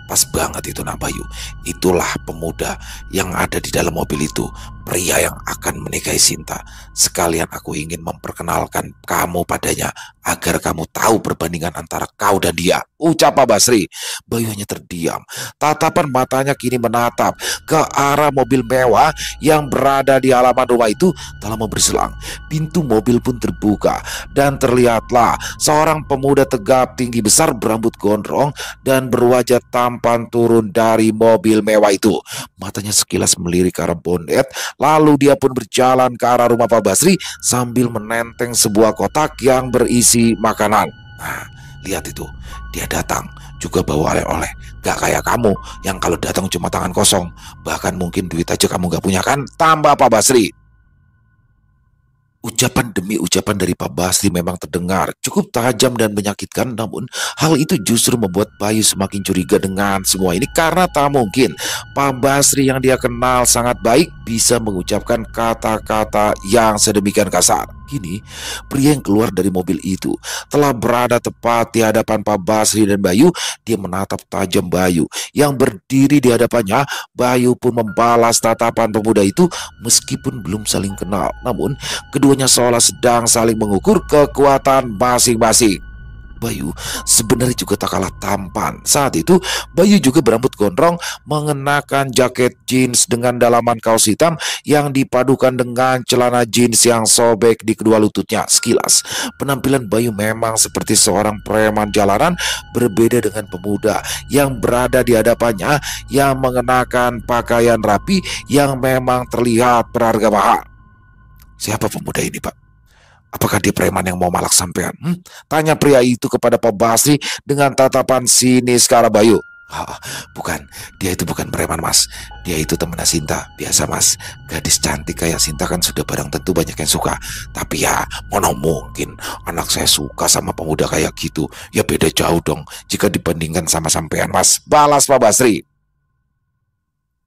[SPEAKER 2] pas banget itu Nak Bayu. Itulah pemuda yang ada di dalam mobil itu, pria yang akan menikahi Sinta. Sekalian aku ingin memperkenalkan kamu padanya agar kamu tahu perbandingan antara kau dan dia, ucap Pak Basri. Bayu hanya terdiam. Tatapan matanya kini menatap ke arah mobil mewah yang berada di halaman rumah itu. Tak lama berselang, pintu mobil pun terbuka dan terlihatlah seorang pemuda tegap tinggi besar berambut gondrong dan berwajah tampan turun dari mobil mewah itu. Matanya sekilas melirik ke arah Bondet, lalu dia pun berjalan ke arah rumah Pak Basri sambil menenteng sebuah kotak yang berisi makanan. Nah, lihat itu, dia datang juga bawa oleh-oleh. Gak kayak kamu yang kalau datang cuma tangan kosong. Bahkan mungkin duit aja kamu gak punya kan? Tambah Pak Basri. Ucapan demi ucapan dari Pak Basri memang terdengar cukup tajam dan menyakitkan, namun hal itu justru membuat Bayu semakin curiga dengan semua ini karena tak mungkin Pak Basri yang dia kenal sangat baik bisa mengucapkan kata-kata yang sedemikian kasar. Kini pria yang keluar dari mobil itu telah berada tepat di hadapan Pak Basri dan Bayu. Dia menatap tajam Bayu yang berdiri di hadapannya. Bayu pun membalas tatapan pemuda itu meskipun belum saling kenal, namun keduanya seolah sedang saling mengukur kekuatan masing-masing. Bayu sebenarnya juga tak kalah tampan. Saat itu Bayu juga berambut gondrong, mengenakan jaket jeans dengan dalaman kaos hitam yang dipadukan dengan celana jeans yang sobek di kedua lututnya. Sekilas penampilan Bayu memang seperti seorang preman jalanan, berbeda dengan pemuda yang berada di hadapannya yang mengenakan pakaian rapi yang memang terlihat berharga mahal. Siapa pemuda ini, Pak? Apakah dia preman yang mau malak sampean? Tanya pria itu kepada Pak Basri dengan tatapan sinis ke arah Bayu. Bukan, dia itu bukan preman Mas. Dia itu teman Sinta. Biasa Mas, gadis cantik kayak Sinta kan sudah barang tentu banyak yang suka. Tapi ya mana mungkin anak saya suka sama pemuda kayak gitu. Ya beda jauh dong jika dibandingkan sama sampean Mas, balas Pak Basri.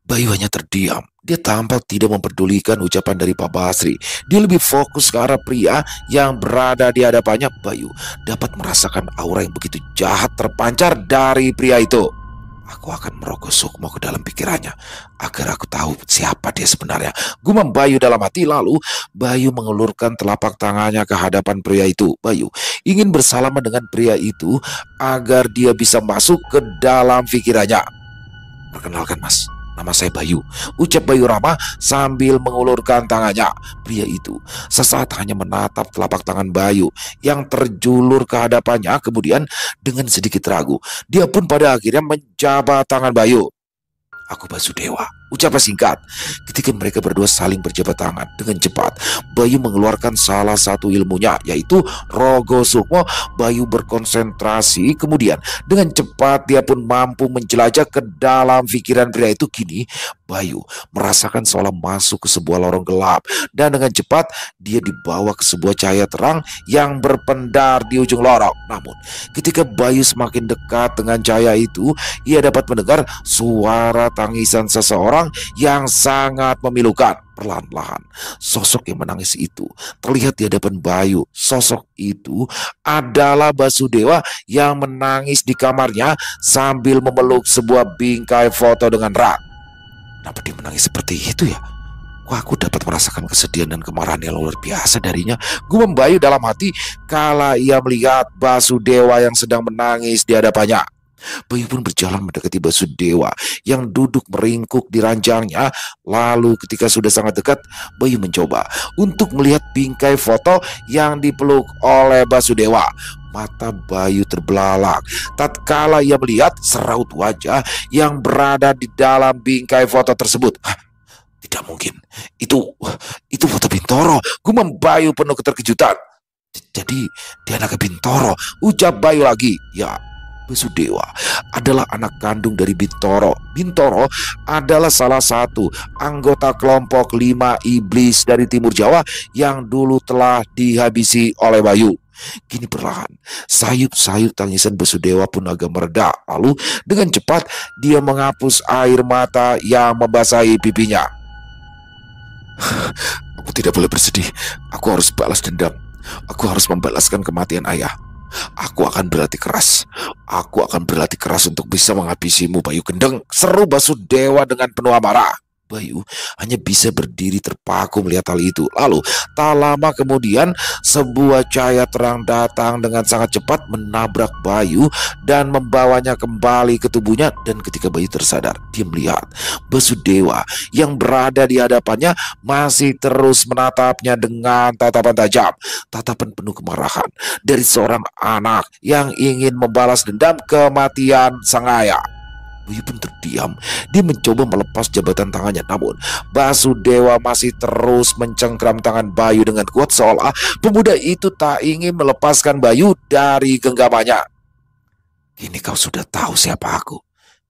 [SPEAKER 2] Bayu hanya terdiam. Dia tampak tidak memperdulikan ucapan dari Pak Basri. Dia lebih fokus ke arah pria yang berada di hadapannya. Bayu dapat merasakan aura yang begitu jahat terpancar dari pria itu. Aku akan merogoh sukmo ke dalam pikirannya agar aku tahu siapa dia sebenarnya, gumam Bayu dalam hati. Lalu Bayu mengulurkan telapak tangannya ke hadapan pria itu. Bayu ingin bersalaman dengan pria itu agar dia bisa masuk ke dalam pikirannya. Perkenalkan Mas, "Nama saya Bayu," ucap Bayu ramah sambil mengulurkan tangannya. Pria itu sesaat hanya menatap telapak tangan Bayu yang terjulur ke hadapannya. Kemudian dengan sedikit ragu, dia pun pada akhirnya menjabat tangan Bayu. "Aku Basudewa," ucapan singkat. Ketika mereka berdua saling berjabat tangan dengan cepat, Bayu mengeluarkan salah satu ilmunya, yaitu Rogo Sukmo. Bayu berkonsentrasi, kemudian dengan cepat dia pun mampu menjelajah ke dalam pikiran pria itu. Kini Bayu merasakan seolah masuk ke sebuah lorong gelap, dan dengan cepat dia dibawa ke sebuah cahaya terang yang berpendar di ujung lorong. Namun ketika Bayu semakin dekat dengan cahaya itu, ia dapat mendengar suara tangisan seseorang yang sangat memilukan. Perlahan-lahan sosok yang menangis itu terlihat di hadapan Bayu. Sosok itu adalah Basudewa yang menangis di kamarnya sambil memeluk sebuah bingkai foto dengan erat. Kenapa dia menangis seperti itu ya? Wah, aku dapat merasakan kesedihan dan kemarahan yang luar biasa darinya, gumam Bayu dalam hati kala ia melihat Basudewa yang sedang menangis di hadapannya. Bayu pun berjalan mendekati Basudewa yang duduk meringkuk di ranjangnya. Lalu ketika sudah sangat dekat, Bayu mencoba untuk melihat bingkai foto yang dipeluk oleh Basudewa. Mata Bayu terbelalak tatkala ia melihat seraut wajah yang berada di dalam bingkai foto tersebut. Tidak mungkin, itu foto Bintoro, gumam Bayu penuh keterkejutan. Jadi dia anak Bintoro, ucap Bayu lagi. Ya, Basudewa adalah anak kandung dari Bintoro. Bintoro adalah salah satu anggota kelompok 5 iblis dari Timur Jawa yang dulu telah dihabisi oleh Bayu. Kini perlahan sayup-sayup tangisan Basudewa pun agak mereda. Lalu dengan cepat dia menghapus air mata yang membasahi pipinya. "Aku tidak boleh bersedih. Aku harus balas dendam. Aku harus membalaskan kematian ayah. Aku akan berlatih keras. Aku akan berlatih keras untuk bisa menghabisimu, Bayu Gendeng," seru Basudewa dengan penuh amarah. Bayu hanya bisa berdiri terpaku melihat hal itu. Lalu tak lama kemudian sebuah cahaya terang datang dengan sangat cepat menabrak Bayu dan membawanya kembali ke tubuhnya. Dan ketika Bayu tersadar, dia melihat Basudewa yang berada di hadapannya masih terus menatapnya dengan tatapan tajam, tatapan penuh kemarahan dari seorang anak yang ingin membalas dendam kematian sang ayah. Bayu pun terdiam. Dia mencoba melepas jabatan tangannya, namun Basudewa masih terus mencengkram tangan Bayu dengan kuat, seolah pemuda itu tak ingin melepaskan Bayu dari genggamannya. "Kini kau sudah tahu siapa aku.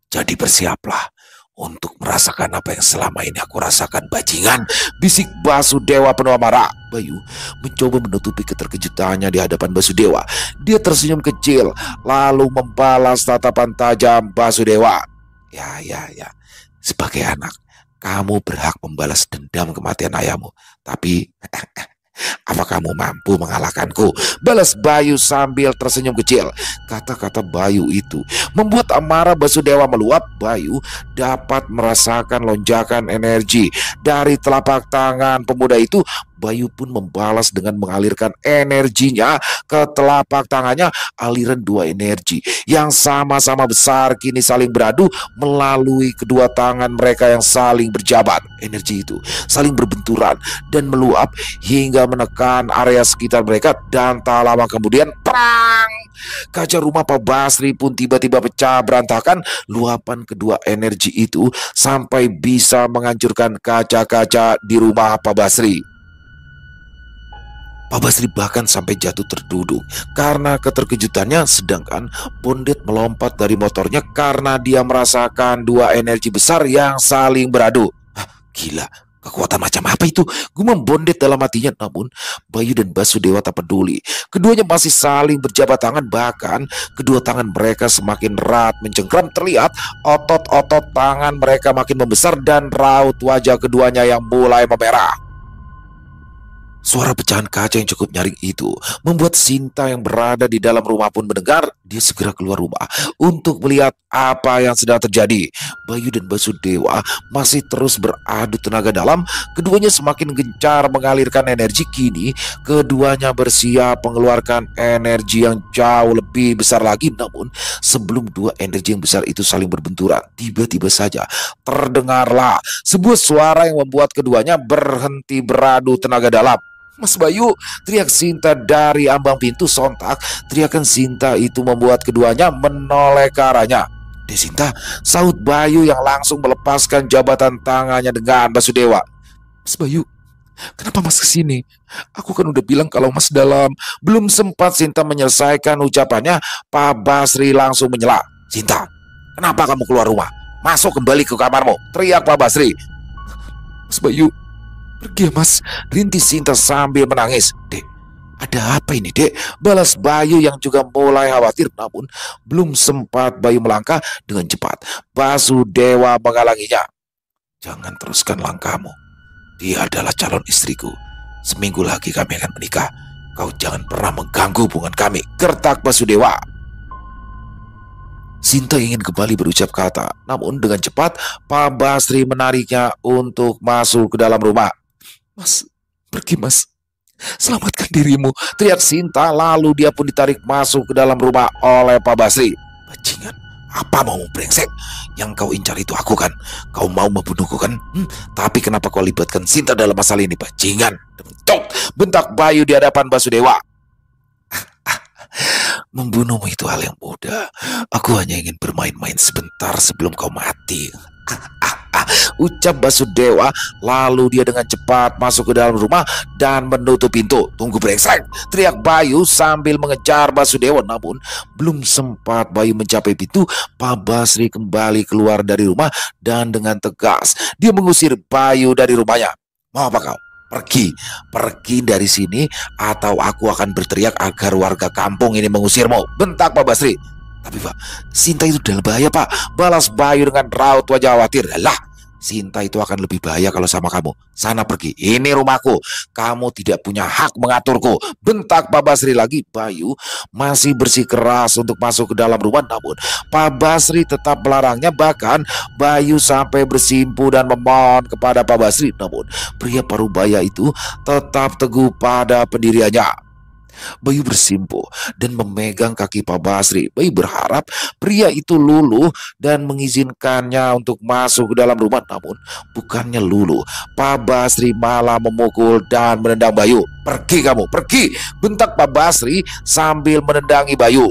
[SPEAKER 2] Jadi bersiaplah untuk merasakan apa yang selama ini aku rasakan, bajingan," bisik Basudewa penuh amarah. Bayu mencoba menutupi keterkejutannya di hadapan Basudewa. Dia tersenyum kecil lalu membalas tatapan tajam Basudewa. Ya, sebagai anak kamu berhak membalas dendam kematian ayahmu. Tapi apa kamu mampu mengalahkanku?" balas Bayu sambil tersenyum kecil. Kata-kata Bayu itu membuat amarah Basudewa meluap. Bayu dapat merasakan lonjakan energi dari telapak tangan pemuda itu. Bayu pun membalas dengan mengalirkan energinya ke telapak tangannya. Aliran dua energi yang sama-sama besar kini saling beradu melalui kedua tangan mereka yang saling berjabat. Energi itu saling berbenturan dan meluap hingga menekan area sekitar mereka. Dan tak lama kemudian, perang! Kaca rumah Pak Basri pun tiba-tiba pecah berantakan. Luapan kedua energi itu sampai bisa menghancurkan kaca-kaca di rumah Pak Basri. Pak Basri bahkan sampai jatuh terduduk karena keterkejutannya, sedangkan Bondet melompat dari motornya karena dia merasakan dua energi besar yang saling beradu. Gila, kekuatan macam apa itu? Gumam Bondet dalam hatinya. Namun Bayu dan Basudewa tak peduli. Keduanya masih saling berjabat tangan, bahkan kedua tangan mereka semakin erat mencengkram. Terlihat otot-otot tangan mereka makin membesar dan raut wajah keduanya yang mulai memerah. Suara pecahan kaca yang cukup nyaring itu membuat Sinta yang berada di dalam rumah pun mendengar. Dia segera keluar rumah untuk melihat apa yang sedang terjadi. Bayu dan Basudewa masih terus beradu tenaga dalam. Keduanya semakin gencar mengalirkan energi. Kini keduanya bersiap mengeluarkan energi yang jauh lebih besar lagi. Namun sebelum dua energi yang besar itu saling berbenturan, tiba-tiba saja terdengarlah sebuah suara yang membuat keduanya berhenti beradu tenaga dalam. Mas Bayu, teriak Sinta dari ambang pintu. Sontak teriakan Sinta itu membuat keduanya menoleh ke arahnya. Sinta, saut Bayu yang langsung melepaskan jabatan tangannya dengan Basudewa. Mas Bayu, kenapa Mas kesini? Aku kan udah bilang kalau Mas dalam. Belum sempat Sinta menyelesaikan ucapannya, Pak Basri langsung menyela. Sinta, kenapa kamu keluar rumah? Masuk kembali ke kamarmu, teriak Pak Basri. Mas Bayu, pergi ya Mas, rintis Sinta sambil menangis. Dek, ada apa ini Dek? Balas Bayu yang juga mulai khawatir. Namun belum sempat Bayu melangkah, dengan cepat Basudewa menghalanginya. Jangan teruskan langkahmu. Dia adalah calon istriku. Seminggu lagi kami akan menikah. Kau jangan pernah mengganggu hubungan kami, gertak Basudewa. Sinta ingin kembali berucap kata, namun dengan cepat Pak Basri menariknya untuk masuk ke dalam rumah. Mas, pergi Mas, selamatkan dirimu, teriak Sinta. Lalu dia pun ditarik masuk ke dalam rumah oleh Pak Basri. Bajingan, apa mau brengsek? Yang kau incar itu aku kan? Kau mau membunuhku kan? Tapi kenapa kau libatkan Sinta dalam masalah ini? Bajingan, bentak Bayu di hadapan Basudewa. Membunuhmu itu hal yang mudah. Aku hanya ingin bermain-main sebentar sebelum kau mati, ucap Basudewa. Lalu dia dengan cepat masuk ke dalam rumah dan menutup pintu. Tunggu brengsek, teriak Bayu sambil mengejar Basudewa. Namun belum sempat Bayu mencapai pintu, Pak Basri kembali keluar dari rumah dan dengan tegas dia mengusir Bayu dari rumahnya. Mau apa kau? Pergi dari sini atau aku akan berteriak agar warga kampung ini mengusirmu, bentak Pak Basri. Tapi Pak, Sinta itu dalam bahaya Pak, balas Bayu dengan raut wajah khawatir. Lah, Sinta itu akan lebih bahaya kalau sama kamu. Sana pergi, ini rumahku. Kamu tidak punya hak mengaturku, bentak Pak Basri lagi. Bayu masih bersikeras untuk masuk ke dalam rumah, namun Pak Basri tetap melarangnya. Bahkan Bayu sampai bersimpu dan memohon kepada Pak Basri. Namun pria parubaya itu tetap teguh pada pendiriannya. Bayu bersimpuh dan memegang kaki Pak Basri. Bayu berharap pria itu luluh dan mengizinkannya untuk masuk ke dalam rumah. Namun bukannya luluh, Pak Basri malah memukul dan menendang Bayu. Pergi kamu, pergi, bentak Pak Basri sambil menendangi Bayu.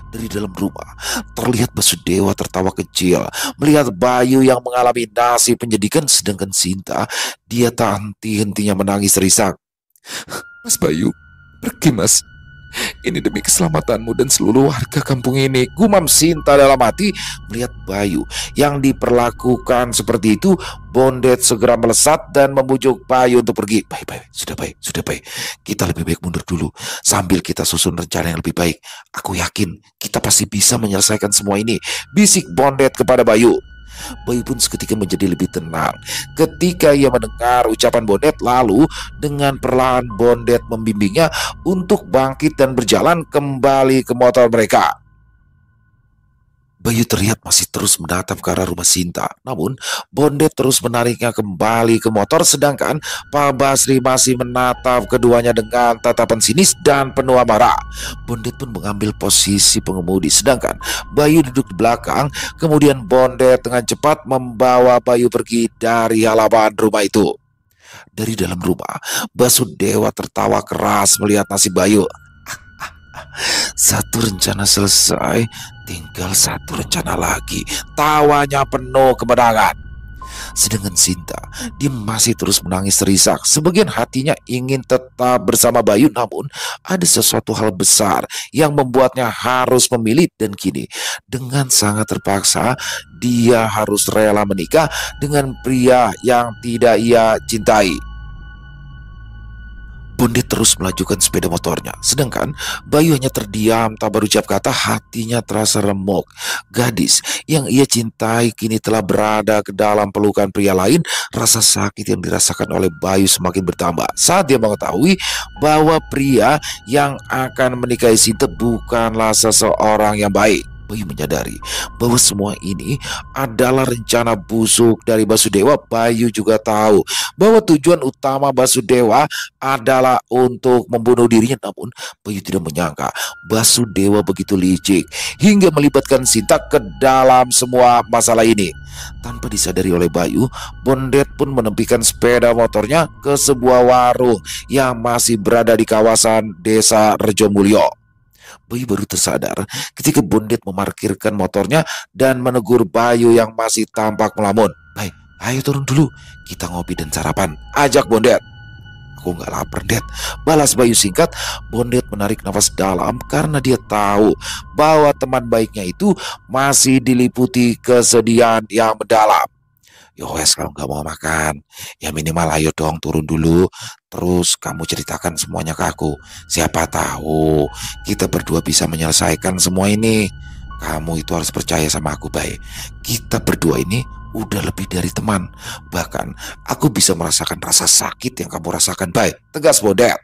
[SPEAKER 2] Dari dalam rumah terlihat Basudewa tertawa kecil melihat Bayu yang mengalami nasib penjedikan. Sedangkan Sinta, dia tak henti-hentinya menangis risak. Mas Bayu, pergi Mas, ini demi keselamatanmu dan seluruh warga kampung ini, gumam Sinta dalam hati. Melihat Bayu yang diperlakukan seperti itu, Bondet segera melesat dan membujuk Bayu untuk pergi. Baik, sudah baik, kita lebih baik mundur dulu sambil kita susun rencana yang lebih baik. Aku yakin kita pasti bisa menyelesaikan semua ini, bisik Bondet kepada Bayu. Bayu pun seketika menjadi lebih tenang ketika ia mendengar ucapan Bondet. Lalu dengan perlahan Bondet membimbingnya untuk bangkit dan berjalan kembali ke motor mereka. Bayu terlihat masih terus menatap ke arah rumah Sinta, namun Bondet terus menariknya kembali ke motor. Sedangkan Pak Basri masih menatap keduanya dengan tatapan sinis dan penuh amarah. Bondet pun mengambil posisi pengemudi, sedangkan Bayu duduk di belakang. Kemudian Bondet dengan cepat membawa Bayu pergi dari halaman rumah itu. Dari dalam rumah, Basudewa tertawa keras melihat nasib Bayu. Satu rencana selesai, tinggal satu rencana lagi. Tawanya penuh kemenangan. Sedangkan Sinta, dia masih terus menangis terisak. Sebagian hatinya ingin tetap bersama Bayu, namun ada sesuatu hal besar yang membuatnya harus memilih. Dan kini dengan sangat terpaksa dia harus rela menikah dengan pria yang tidak ia cintai. Bondet terus melajukan sepeda motornya, sedangkan Bayu hanya terdiam, tak berucap kata. Hatinya terasa remuk. Gadis yang ia cintai kini telah berada ke dalam pelukan pria lain. Rasa sakit yang dirasakan oleh Bayu semakin bertambah saat dia mengetahui bahwa pria yang akan menikahi Sinta bukanlah seseorang yang baik. Bayu menyadari bahwa semua ini adalah rencana busuk dari Basudewa. Bayu juga tahu bahwa tujuan utama Basudewa adalah untuk membunuh dirinya. Namun Bayu tidak menyangka Basudewa begitu licik hingga melibatkan Sinta ke dalam semua masalah ini. Tanpa disadari oleh Bayu, Bondet pun menepikan sepeda motornya ke sebuah warung yang masih berada di kawasan desa Rejomulyo. Bayu baru tersadar ketika Bondet memarkirkan motornya dan menegur Bayu yang masih tampak melamun. "Baik, ayo turun dulu, kita ngopi dan sarapan," ajak Bondet. "Aku nggak lapar, Det," balas Bayu singkat. Bondet menarik nafas dalam karena dia tahu bahwa teman baiknya itu masih diliputi kesedihan yang mendalam. "Yowes, kalau nggak mau makan, ya minimal ayo dong turun dulu. Terus kamu ceritakan semuanya ke aku. Siapa tahu kita berdua bisa menyelesaikan semua ini. Kamu itu harus percaya sama aku, Bay. Kita berdua ini udah lebih dari teman. Bahkan aku bisa merasakan rasa sakit yang kamu rasakan, Bay," tegas Bondet.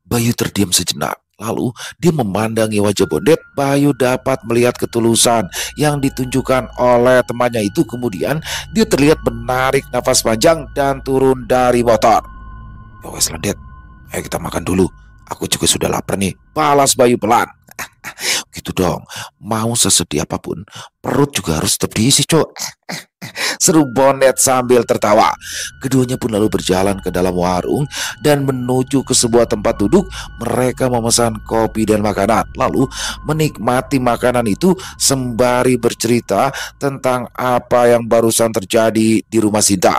[SPEAKER 2] Bayu terdiam sejenak. Lalu dia memandangi wajah Bondet. Bayu dapat melihat ketulusan yang ditunjukkan oleh temannya itu. Kemudian dia terlihat menarik nafas panjang dan turun dari motor. "Yowes Landet, ayo kita makan dulu. Aku juga sudah lapar nih," balas Bayu pelan. "Gitu dong, mau sesedih apapun perut juga harus tetap diisi, Cok," seru Bondet sambil tertawa. Keduanya pun lalu berjalan ke dalam warung dan menuju ke sebuah tempat duduk. Mereka memesan kopi dan makanan, lalu menikmati makanan itu sembari bercerita tentang apa yang barusan terjadi di rumah Sinta.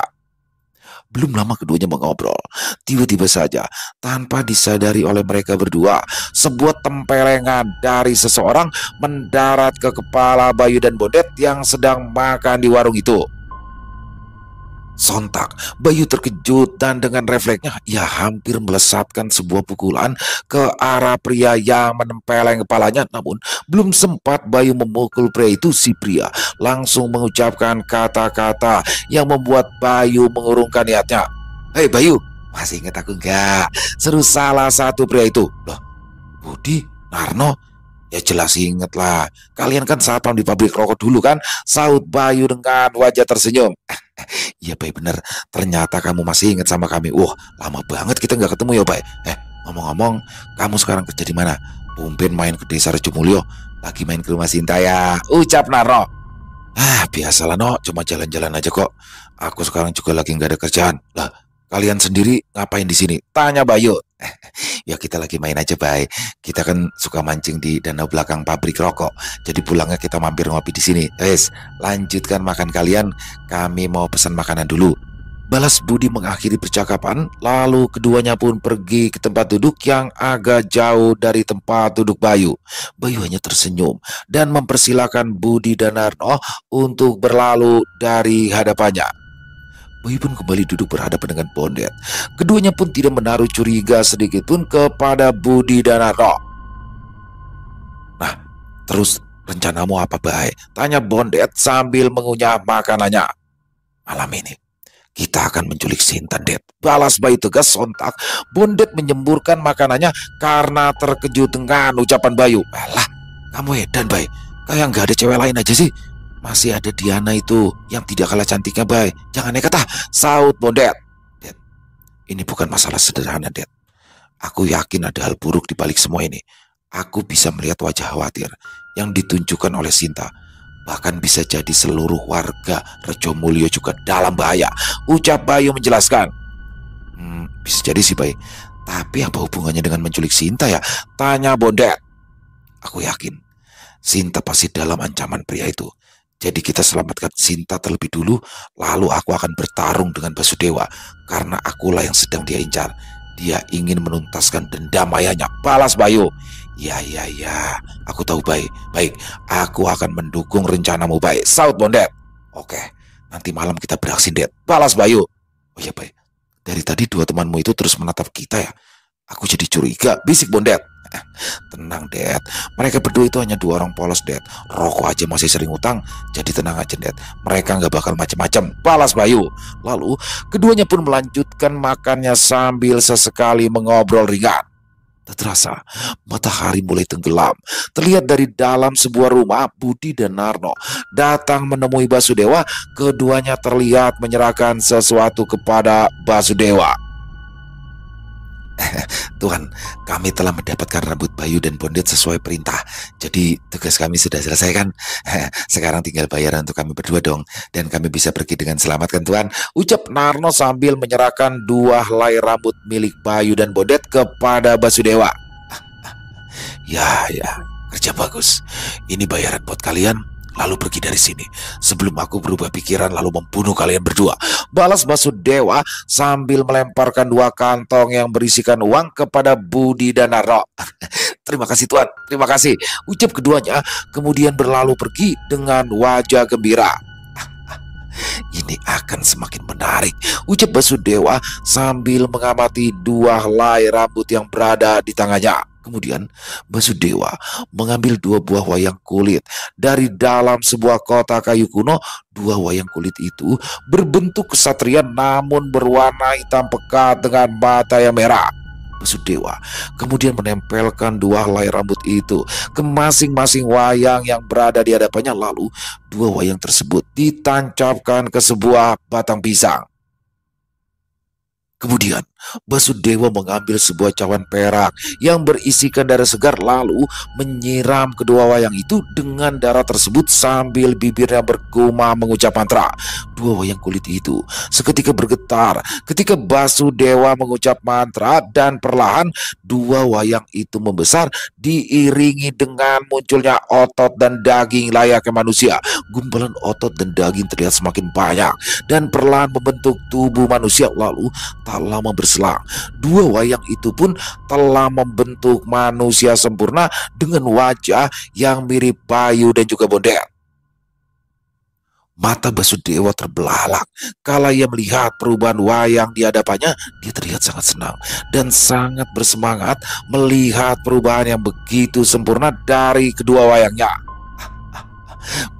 [SPEAKER 2] Belum lama keduanya mengobrol. Tiba-tiba saja, tanpa disadari oleh mereka berdua, sebuah tempelengan dari seseorang mendarat ke kepala Bayu dan Bondet yang sedang makan di warung itu. Sontak, Bayu terkejut dan dengan refleksnya ia hampir melesatkan sebuah pukulan ke arah pria yang menempeleng kepalanya. Namun belum sempat Bayu memukul pria itu, si pria langsung mengucapkan kata-kata yang membuat Bayu mengurungkan niatnya. "Hei Bayu, masih ingat aku enggak?" seru salah satu pria itu. "Loh, Budi, Narno? Ya jelas inget lah. Kalian kan satpam di pabrik rokok dulu kan?" sahut Bayu dengan wajah tersenyum. "Iya Bay, bener. Ternyata kamu masih ingat sama kami. Wah, lama banget kita nggak ketemu ya Bay. Ngomong-ngomong, kamu sekarang kerja di mana? Tumben main ke desa Rejomulyo. Lagi main ke rumah Sinta ya?" ucap Narno. Biasalah no, cuma jalan-jalan aja kok. Aku sekarang juga lagi nggak ada kerjaan." "Lah, kalian sendiri ngapain di sini?" tanya Bayu. "Ya kita lagi main aja, Bay. Kita kan suka mancing di danau belakang pabrik rokok. Jadi pulangnya kita mampir ngopi di sini. Guys, lanjutkan makan kalian. Kami mau pesan makanan dulu," balas Budi mengakhiri percakapan. Lalu keduanya pun pergi ke tempat duduk yang agak jauh dari tempat duduk Bayu. Bayu hanya tersenyum dan mempersilahkan Budi dan Narno untuk berlalu dari hadapannya. Bayu pun kembali duduk berhadapan dengan Bondet. Keduanya pun tidak menaruh curiga sedikit pun kepada Budi dan Narno. "Nah, terus rencanamu apa, Bay?" tanya Bondet sambil mengunyah makanannya. "Malam ini kita akan menculik Sinta, Det," balas Bayu tegas. Sontak Bondet menyemburkan makanannya karena terkejut dengan ucapan Bayu. "Alah, kamu edan, Bay. Kayak nggak ada cewek lain aja sih. Masih ada Diana itu yang tidak kalah cantiknya, Bay. Jangan nekat sahut Bondet. "Det, ini bukan masalah sederhana, Det. Aku yakin ada hal buruk di balik semua ini. Aku bisa melihat wajah khawatir yang ditunjukkan oleh Sinta. Bahkan bisa jadi seluruh warga Rejomulyo juga dalam bahaya," ucap Bayu menjelaskan. Bisa jadi sih, Bay. Tapi apa hubungannya dengan menculik Sinta ya?" tanya Bondet. "Aku yakin Sinta pasti dalam ancaman pria itu. Jadi kita selamatkan Sinta terlebih dulu, lalu aku akan bertarung dengan Basudewa karena akulah yang sedang dia incar. Dia ingin menuntaskan dendam ayahnya," balas Bayu. Ya, aku tahu, Bay. Baik, aku akan mendukung rencanamu, Bay," sahut Bondet. "Oke, nanti malam kita beraksi, Det," balas Bayu. "Oh ya, Bay, Dari tadi dua temanmu itu terus menatap kita ya. Aku jadi curiga, bisik Bondet. Tenang, Det. Mereka berdua itu hanya dua orang polos, Det. Rokok aja masih sering utang, jadi tenang aja, Det. Mereka nggak bakal macem-macem, balas Bayu. Lalu, keduanya pun melanjutkan makannya sambil sesekali mengobrol ringan. Tak terasa, matahari mulai tenggelam. Terlihat dari dalam sebuah rumah, Budi dan Narno datang menemui Basudewa. Keduanya terlihat menyerahkan sesuatu kepada Basudewa. Tuhan, kami telah mendapatkan rambut Bayu dan Bondet sesuai perintah. Jadi tugas kami sudah selesai kan? Sekarang tinggal bayaran untuk kami berdua dong. Dan kami bisa pergi dengan selamat kan Tuhan? Ucap Narno sambil menyerahkan dua helai rambut milik Bayu dan Bondet kepada Basudewa. Ya, kerja bagus. Ini bayaran buat kalian. Lalu pergi dari sini sebelum aku berubah pikiran lalu membunuh kalian berdua, balas Basudewa sambil melemparkan dua kantong yang berisikan uang kepada Budi dan Narno. Terima kasih Tuan, terima kasih, ucap keduanya, kemudian berlalu pergi dengan wajah gembira. Ini akan semakin menarik, ucap Basudewa sambil mengamati dua helai rambut yang berada di tangannya. Kemudian Basudewa mengambil dua buah wayang kulit dari dalam sebuah kotak kayu kuno. Dua wayang kulit itu berbentuk kesatria namun berwarna hitam pekat dengan mata yang merah. Basudewa kemudian menempelkan dua helai rambut itu ke masing-masing wayang yang berada di hadapannya. Lalu dua wayang tersebut ditancapkan ke sebuah batang pisang. Kemudian Basudewa mengambil sebuah cawan perak yang berisikan darah segar lalu menyiram kedua wayang itu dengan darah tersebut sambil bibirnya bergumam mengucap mantra. Dua wayang kulit itu seketika bergetar ketika Basudewa mengucap mantra dan perlahan dua wayang itu membesar diiringi dengan munculnya otot dan daging layaknya manusia. Gumpalan otot dan daging terlihat semakin banyak dan perlahan membentuk tubuh manusia. Lalu tak lama berselang, dua wayang itu pun telah membentuk manusia sempurna dengan wajah yang mirip Bayu dan juga Bondet. Mata Basudewa terbelalak kala ia melihat perubahan wayang di hadapannya. Dia terlihat sangat senang dan sangat bersemangat melihat perubahan yang begitu sempurna dari kedua wayangnya.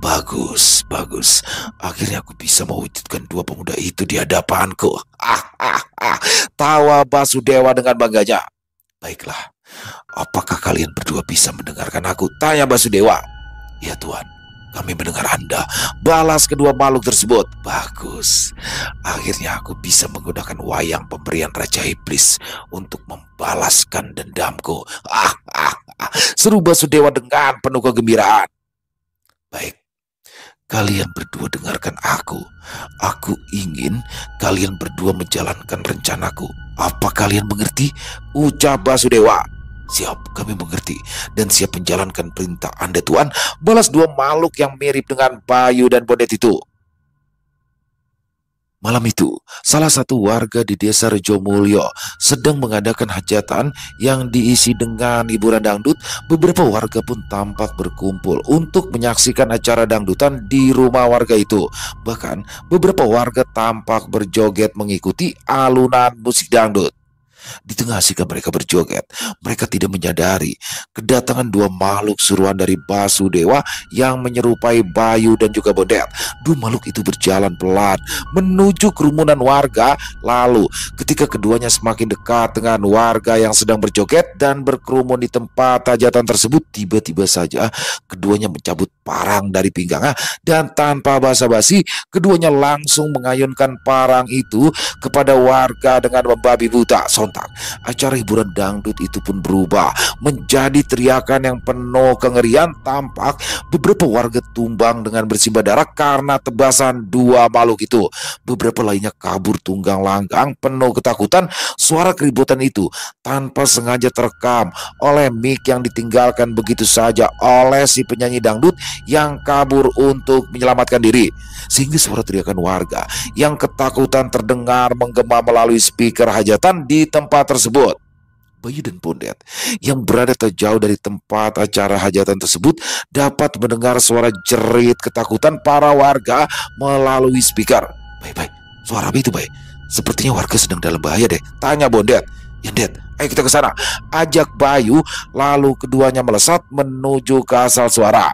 [SPEAKER 2] Bagus, bagus. Akhirnya aku bisa mewujudkan dua pemuda itu di hadapanku. Tawa Basudewa dengan bangganya. Baiklah, apakah kalian berdua bisa mendengarkan aku? Tanya Basudewa. Ya Tuhan, kami mendengar Anda, balas kedua makhluk tersebut. Bagus. Akhirnya aku bisa menggunakan wayang pemberian Raja Iblis untuk membalaskan dendamku. Seru Basudewa dengan penuh kegembiraan. Baik, kalian berdua dengarkan aku. Aku ingin kalian berdua menjalankan rencanaku. Apa kalian mengerti? Ucap Basudewa. Siap, kami mengerti dan siap menjalankan perintah Anda Tuan, balas dua makhluk yang mirip dengan Bayu dan Bondet itu. Malam itu, salah satu warga di desa Rejomulyo sedang mengadakan hajatan yang diisi dengan hiburan dangdut. Beberapa warga pun tampak berkumpul untuk menyaksikan acara dangdutan di rumah warga itu. Bahkan, beberapa warga tampak berjoget mengikuti alunan musik dangdut. Di tengah sikap mereka berjoget, mereka tidak menyadari kedatangan dua makhluk suruhan dari Basudewa yang menyerupai Bayu dan juga Bondet. Dua makhluk itu berjalan pelan menuju kerumunan warga. Lalu ketika keduanya semakin dekat dengan warga yang sedang berjoget dan berkerumun di tempat hajatan tersebut, tiba-tiba saja keduanya mencabut parang dari pinggangnya dan tanpa basa-basi keduanya langsung mengayunkan parang itu kepada warga dengan membabi buta. Sontak acara hiburan dangdut itu pun berubah menjadi teriakan yang penuh kengerian. Tampak beberapa warga tumbang dengan bersimbah darah karena tebasan dua makhluk itu. Beberapa lainnya kabur tunggang langgang penuh ketakutan. Suara keributan itu tanpa sengaja terekam oleh mic yang ditinggalkan begitu saja oleh si penyanyi dangdut yang kabur untuk menyelamatkan diri, sehingga suara teriakan warga yang ketakutan terdengar menggema melalui speaker hajatan di tempat tersebut. Bayu dan Bondet yang berada tak jauh dari tempat acara hajatan tersebut dapat mendengar suara jerit ketakutan para warga melalui speaker. Baik, suara apa itu, Baik? Sepertinya warga sedang dalam bahaya deh, tanya Bondet. Ya Det, ayo kita ke sana, ajak Bayu. Lalu keduanya melesat menuju ke asal suara.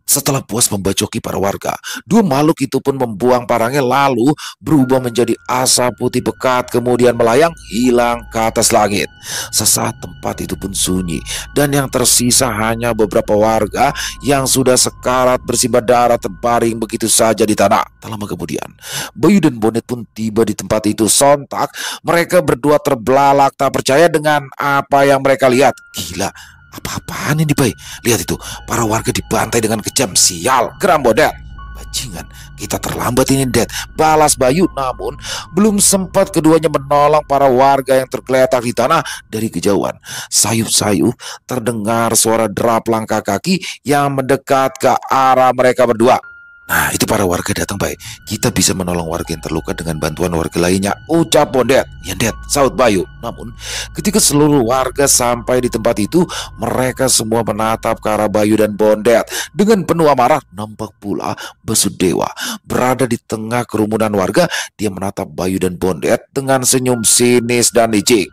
[SPEAKER 2] Setelah puas membacoki para warga, dua makhluk itu pun membuang parangnya lalu berubah menjadi asap putih pekat kemudian melayang hilang ke atas langit. Sesaat tempat itu pun sunyi dan yang tersisa hanya beberapa warga yang sudah sekarat bersimbah darah terbaring begitu saja di tanah. Tak lama kemudian, Bayu dan Bonnet pun tiba di tempat itu. Sontak mereka berdua terbelalak tak percaya dengan apa yang mereka lihat. Gila, apa-apaan ini, Bay? Lihat itu, para warga dibantai dengan kejam. Sial, geram Bondet. Bajingan, kita terlambat ini, Det, balas Bayu. Namun belum sempat keduanya menolong para warga yang tergeletak di tanah. Dari kejauhan, sayup-sayup terdengar suara derap langkah kaki yang mendekat ke arah mereka berdua. Nah, itu para warga datang, Bay. Kita bisa menolong warga yang terluka dengan bantuan warga lainnya, ucap Bondet. Ya, Det, saut Bayu. Namun, ketika seluruh warga sampai di tempat itu, mereka semua menatap ke arah Bayu dan Bondet dengan penuh amarah. Nampak pula Basudewa berada di tengah kerumunan warga. Dia menatap Bayu dan Bondet dengan senyum sinis dan licik.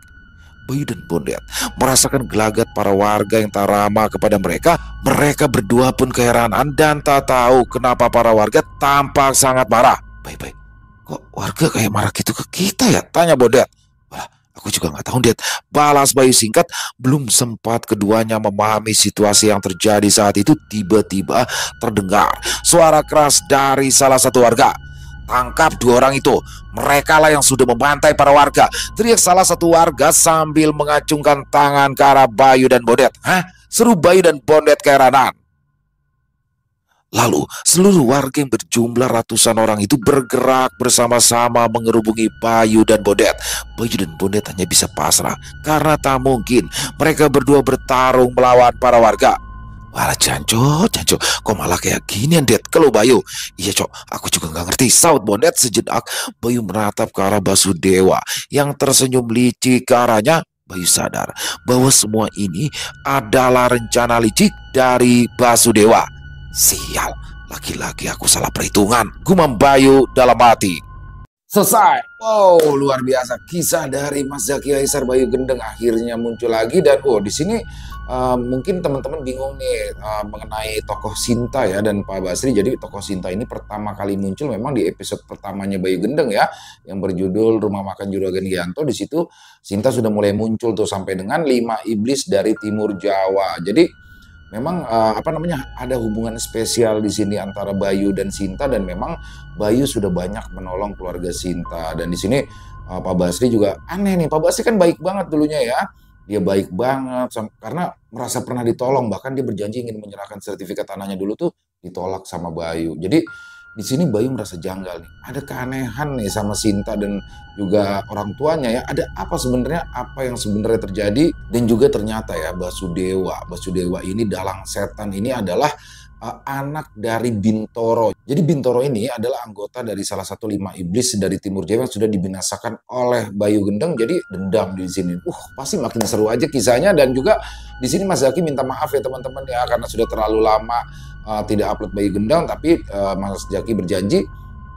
[SPEAKER 2] Bayu dan Bondet merasakan gelagat para warga yang tak ramah kepada mereka. Mereka berdua pun keheranan dan tak tahu kenapa para warga tampak sangat marah. Baik-baik, kok warga kayak marah gitu ke kita ya? Tanya Bondet. Wah, aku juga nggak tahu, Det, balas Bayu singkat. Belum sempat keduanya memahami situasi yang terjadi saat itu, tiba-tiba terdengar suara keras dari salah satu warga. Tangkap dua orang itu, mereka lah yang sudah membantai para warga, teriak salah satu warga sambil mengacungkan tangan ke arah Bayu dan Bondet. Hah? Seru Bayu dan Bondet keheranan. Lalu seluruh warga yang berjumlah ratusan orang itu bergerak bersama-sama mengerubungi Bayu dan Bondet. Bayu dan Bondet hanya bisa pasrah karena tak mungkin mereka berdua bertarung melawan para warga. Wah, Janco, kok malah kayak gini, Det? Kalau Bayu, iya Cok, aku juga nggak ngerti, saut Bondet. Sejenak Bayu menatap ke arah Basudewa yang tersenyum licik ke arahnya. Bayu sadar bahwa semua ini adalah rencana licik dari Basudewa. Sial, laki-laki aku salah perhitungan, gumam Bayu dalam hati.
[SPEAKER 1] Selesai. Wow, luar biasa. Kisah dari Mas Zaki Aisar Bayu Gendeng akhirnya muncul lagi. Dan di sini mungkin teman-teman bingung nih mengenai tokoh Sinta ya dan Pak Basri. Jadi tokoh Sinta ini pertama kali muncul memang di episode pertamanya Bayu Gendeng ya, yang berjudul Rumah Makan Juragan Gianto. Di situ Sinta sudah mulai muncul tuh sampai dengan 5 iblis dari Timur Jawa. Jadi memang ada hubungan spesial di sini antara Bayu dan Sinta, dan memang Bayu sudah banyak menolong keluarga Sinta. Dan di sini Pak Basri juga aneh nih. Pak Basri kan baik banget dulunya ya. Dia baik banget karena merasa pernah ditolong, bahkan dia berjanji ingin menyerahkan sertifikat tanahnya dulu tuh ditolak sama Bayu. Jadi di sini Bayu merasa janggal nih. Ada keanehan nih sama Sinta dan juga orang tuanya ya. Ada apa sebenarnya? Apa yang sebenarnya terjadi? Dan juga ternyata ya Basudewa ini, dalang setan ini adalah anak dari Bintoro. Jadi Bintoro ini adalah anggota dari salah satu 5 iblis dari Timur Jawa yang sudah dibinasakan oleh Bayu Gendeng. Jadi dendam di sini. Pasti makin seru aja kisahnya. Dan juga di sini Mas Zaki minta maaf ya teman-teman ya, karena sudah terlalu lama tidak upload Bayu Gendeng. Tapi Mas Zaki berjanji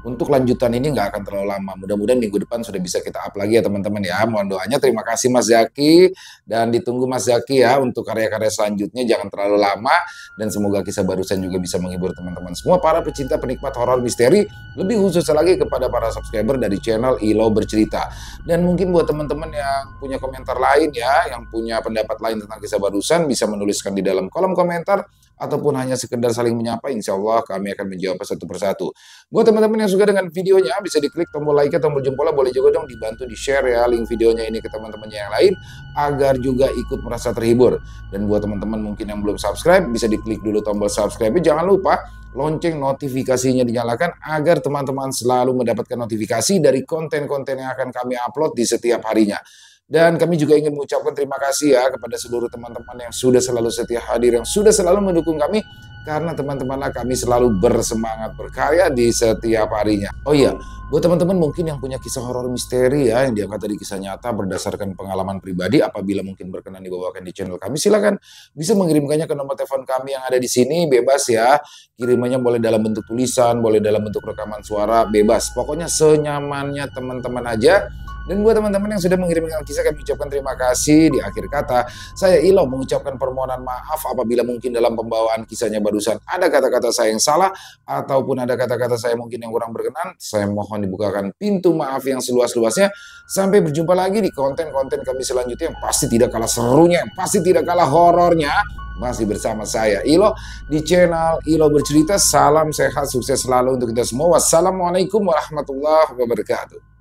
[SPEAKER 1] untuk lanjutan ini nggak akan terlalu lama. Mudah-mudahan minggu depan sudah bisa kita up lagi ya teman-teman ya. Mohon doanya. Terima kasih Mas Zaki. Dan ditunggu Mas Zaki ya untuk karya-karya selanjutnya. Jangan terlalu lama. Dan semoga kisah barusan juga bisa menghibur teman-teman semua. Para pecinta penikmat horor misteri. Lebih khusus lagi kepada para subscriber dari channel Ilo Bercerita. Dan mungkin buat teman-teman yang punya komentar lain ya, yang punya pendapat lain tentang kisah barusan, bisa menuliskan di dalam kolom komentar. Ataupun hanya sekedar saling menyapa, insya Allah kami akan menjawab satu persatu. Buat teman-teman yang suka dengan videonya, bisa diklik tombol like, tombol jempolnya, boleh juga dong dibantu di-share ya link videonya ini ke teman-temannya yang lain, agar juga ikut merasa terhibur. Dan buat teman-teman mungkin yang belum subscribe, bisa diklik dulu tombol subscribe. Jangan lupa lonceng notifikasinya dinyalakan, agar teman-teman selalu mendapatkan notifikasi dari konten-konten yang akan kami upload di setiap harinya. Dan kami juga ingin mengucapkan terima kasih ya kepada seluruh teman-teman yang sudah selalu setia hadir, yang sudah selalu mendukung kami karena teman-temanlah kami selalu bersemangat berkarya di setiap harinya. Oh iya, buat teman-teman mungkin yang punya kisah horor misteri ya, yang diangkat dari kisah nyata berdasarkan pengalaman pribadi, apabila mungkin berkenan dibawakan di channel kami, silakan bisa mengirimkannya ke nomor telepon kami yang ada di sini, bebas ya. Kirimannya boleh dalam bentuk tulisan, boleh dalam bentuk rekaman suara, bebas. Pokoknya senyamannya teman-teman aja. Dan buat teman-teman yang sudah mengirimkan kisah, kami ucapkan terima kasih. Di akhir kata, saya Ilo mengucapkan permohonan maaf apabila mungkin dalam pembawaan kisahnya barusan ada kata-kata saya yang salah, ataupun ada kata-kata saya mungkin yang kurang berkenan. Saya mohon dibukakan pintu maaf yang seluas-luasnya. Sampai berjumpa lagi di konten-konten kami selanjutnya yang pasti tidak kalah serunya, yang pasti tidak kalah horornya. Masih bersama saya Ilo di channel Ilo Bercerita. Salam sehat, sukses selalu untuk kita semua. Wassalamualaikum warahmatullahi wabarakatuh.